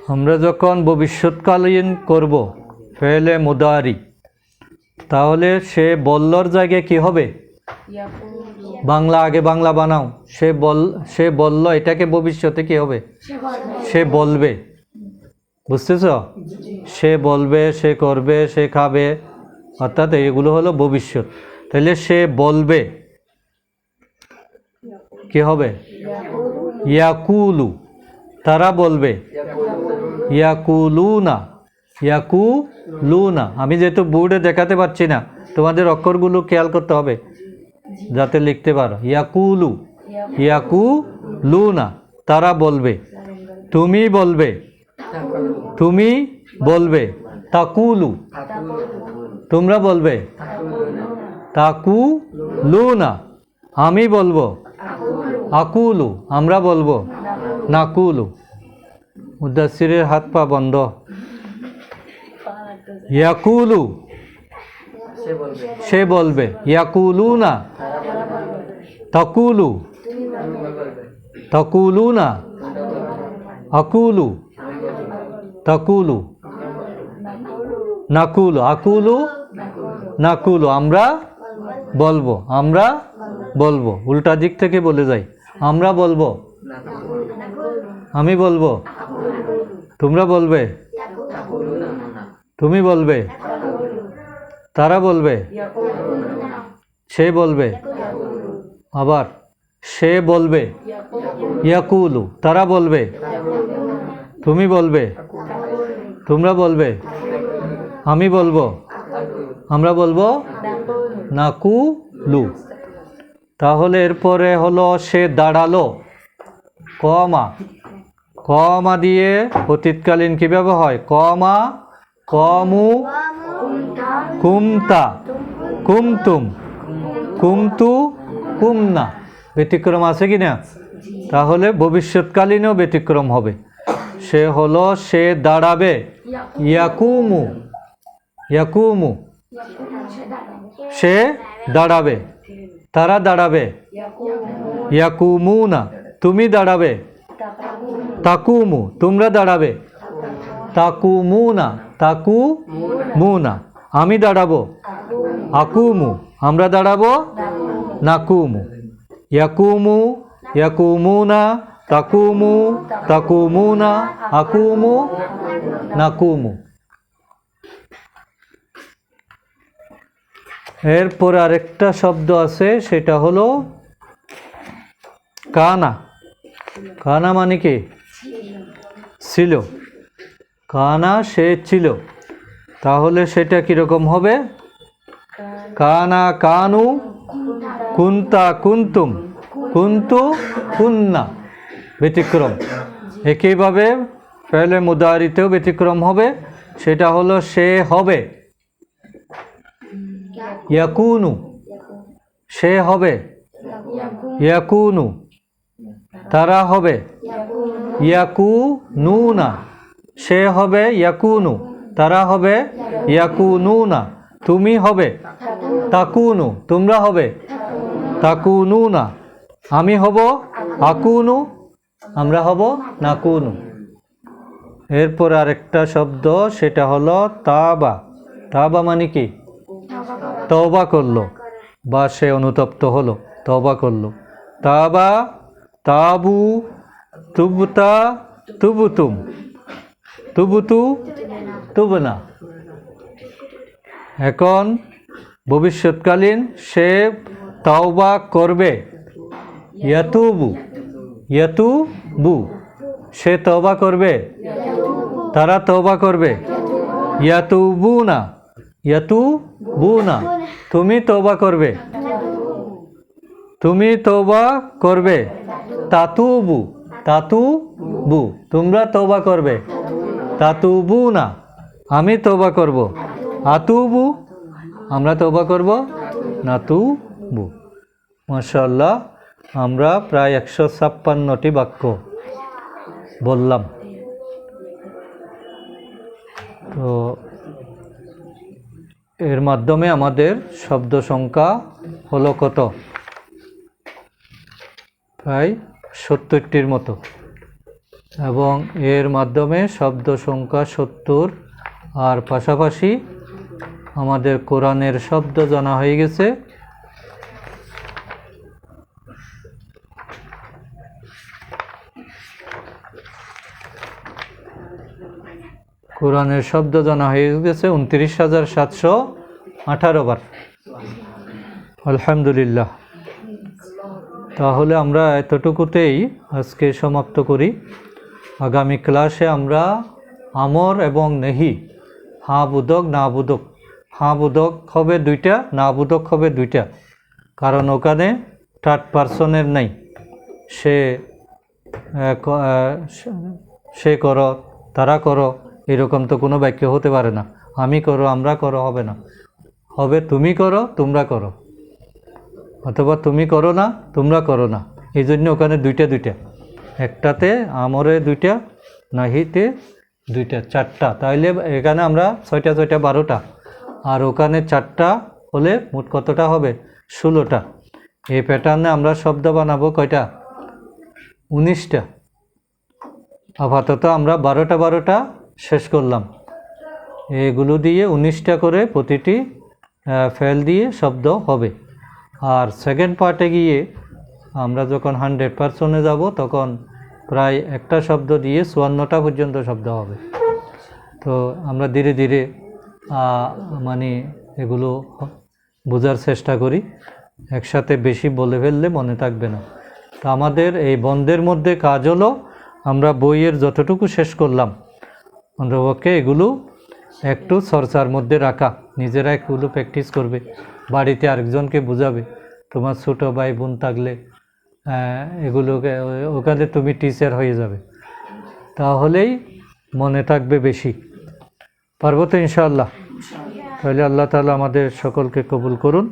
আমরা যখন ভবিষ্যৎকালীন করব ফেলে মুদারি, তাহলে সে বল্লর জায়গায় কি হবে? বাংলা, আগে বাংলা বানাও। সে বলল, এটাকে ভবিষ্যতে কি হবে? সে বলবে। বুঝতেছ? সে বলবে, সে করবে, সে খাবে, অর্থাৎ এগুলো হলো ভবিষ্যৎ। তাহলে সে বলবে, কি হবে? ইয়াকুলু, তারা বলবে। ইয়াকুলুনা, ইয়াকুলুনা। আমি যেহেতু বোর্ডে দেখাতে পারছি না, তোমাদের অক্ষরগুলো খেয়াল করতে হবে যাতে লিখতে পারো। ইয়াকুলু, ইয়াকুলুনা, তারা বলবে। তুমি বলবে, তুমি বলবে। তাকুলু, তোমরা বলবে। তাকুলুনা, আমি বলবো। আকুলু, আমরা বলবো। নাকুলু, মুদাসসিরের হাত পা বন্ধ। ইয়াকুলু, সে বলবে। ইয়াকুলুনা, তাকুলু, তাকুলুনা। আকুলু, তাকুলু। নাকুলু, আকুলু, নাকুলু, আমরা বলবো। আমরা বলবো, উল্টা দিক থেকে বলে যাই। আমরা বলবো, আমি বলবো। তোমরা বলবে, তুমি বলবে। তারা বলবে, সে বলবে। আবার সে বলবে। ইয়াকুলু, তারা বলবে। তুমি বলবে, তোমরা বলবে। আমি বলবো, আমরা বলবো। নাকুলু। তাহলে এরপরে হলো সে দাঁড়ালো। কমা, কমা দিয়ে অতীতকালীন কিভাবে হয়? কমা, কমু, কুমতা, কুমতুম, কুমতু, কুমনা। ব্যতিক্রম আছে কি না? তাহলে ভবিষ্যৎকালীনও ব্যতিক্রম হবে। সে হলো, সে দাঁড়াবে। ইয়াকুমু, ইয়াকুমু, সে দাঁড়াবে। তারা দাঁড়াবে। ইয়াকুমুনা, তুমি দাঁড়াবে। তাকুমু, তোমরা দাঁড়াবে। তাকুমুনা, তাকুমুনা, আমি দাঁড়াবো। আকুমু, আমরা দাঁড়াবো। নাকুমু। ইয়াকুমু, ইয়াকুমুনা, তাকুমু, তাকুমুনা, আকুমু, নাকুমু। এরপর আরেকটা শব্দ আছে, সেটা হলো কানা। কানা মানে কি? ছিল। কানা, সে ছিল। তাহলে সেটা কিরকম হবে? কানা, কানু, কুন্তা, কুন্তুম, কুন্তু, কুন্না। ব্যতিক্রম। একইভাবে ফেলে মুদারিতেও ব্যতিক্রম হবে। সেটা হলো সে হবে। ইয়াকুনু, সে হবে। ইয়াকুনু, তারা হবে। ইয়াকুনুনা, সে হবে। ইয়াকুনু, তারা হবে। ইয়াকুনুনা, তুমি হবে। তাকুনু, তোমরা হবে। তাকুনুনা, আমি হব। আকুনু, আমরা হব। নাকুনু। এরপর আরেকটা শব্দ, সেটা হলো তাবা। তাবা মানে কি? তওবা করলো, বা সে অনুতপ্ত হলো, তওবা করলো। তাবা, তাবু, তুবতা, তুবতুম, তুবতু, তুবনা। এখন ভবিষ্যৎকালীন সে তওবা করবে। ইয়াতুবু, ইয়াতুবু, সে তওবা করবে। তারা তওবা করবে। ইয়াতুবুনা, ইয়াতুবুনা, তুমি তওবা করবে। তুমি তওবা করবে। তাতুবু, তাতুবু, তোমরা তওবা করবে। তাতুবুনা, আমি তওবা করব। আতুবু, আমরা তওবা করব। নাতুবু। মাশাআল্লাহ, আমরা প্রায় 156টি বাক্য বললাম। তো এর মাধ্যমে আমাদের শব্দ সংখ্যা হলো কত? প্রায় 70টির মতো, এবং এর মাধ্যমে শব্দ সংখ্যা 70 আর পাশাপাশি আমাদের কোরআনের শব্দ জানা হয়ে গেছে। কোরআনের শব্দ জানা হয়ে গেছে 29,718 বার। আলহামদুলিল্লাহ। তাহলে আমরা এতটুকুতেই আজকে সমাপ্ত করি। আগামী ক্লাসে আমরা আমর এবং নেহি, হা বুদক না বুদক, হা বুদক হবে 2টা, না বুদক হবে 2টা, কারণ ওখানে থার্ড পারসনের নেই। সে করো, তারা করো, এরকম তো কোনো বাক্য হতে পারে না। আমি করো, আমরা করো হবে না, হবে তুমি করো, তোমরা করো, অথবা তুমি করো না, তোমরা করো না। এই জন্য ওখানে 2টা, একটাতে আমরে 2টা, নাহিতে 2টা, 4টা। তাইলে এখানে আমরা 6টা 6টা 12টা, আর ওখানে 4টা হলে মোট কতটা হবে? 16টা। এই প্যাটার্নে আমরা শব্দ বানাবো কয়টা? 19টা। আপাতত আমরা 12টা শেষ করলাম। এগুলো দিয়ে 19টা করে প্রতিটি ফেল দিয়ে শব্দ হবে। আর সেকেন্ড পার্টে গিয়ে আমরা যখন 100% যাব, তখন প্রায় একটা শব্দ দিয়ে 54টা পর্যন্ত শব্দ হবে। তো আমরা ধীরে ধীরে মানে এগুলো বোঝার চেষ্টা করি। একসাথে বেশি বলে ফেললে মনে থাকবে না। তো আমাদের এই বন্ধের মধ্যে কাজ হলো আমরা বইয়ের যতটুকু শেষ করলাম, অন্তপক্ষে এগুলো একটু চর্চার মধ্যে রাখা, নিজেরা এগুলো প্র্যাকটিস করবে, বাড়িতে আরেকজনকে বোঝাবে। তোমার ছোটো ভাই বোন থাকলে এগুলোকে ওখানে তুমি টিচার হয়ে যাবে, তাহলেই মনে থাকবে বেশি। পারবো তো ইনশাআল্লাহ? তাহলে আল্লাহ তাআলা আমাদের সকলকে কবুল করুন।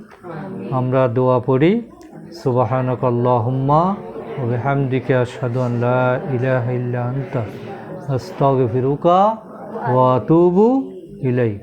আমরা দোয়া পড়ি, সুবহানাকাল্লাহুম্মা ওয়া বিহামদিকা আশহাদু আন লা ইলাহা ইল্লা আনতা আস্তাগফিরুকা ওয়া আতুবু ইলাইক।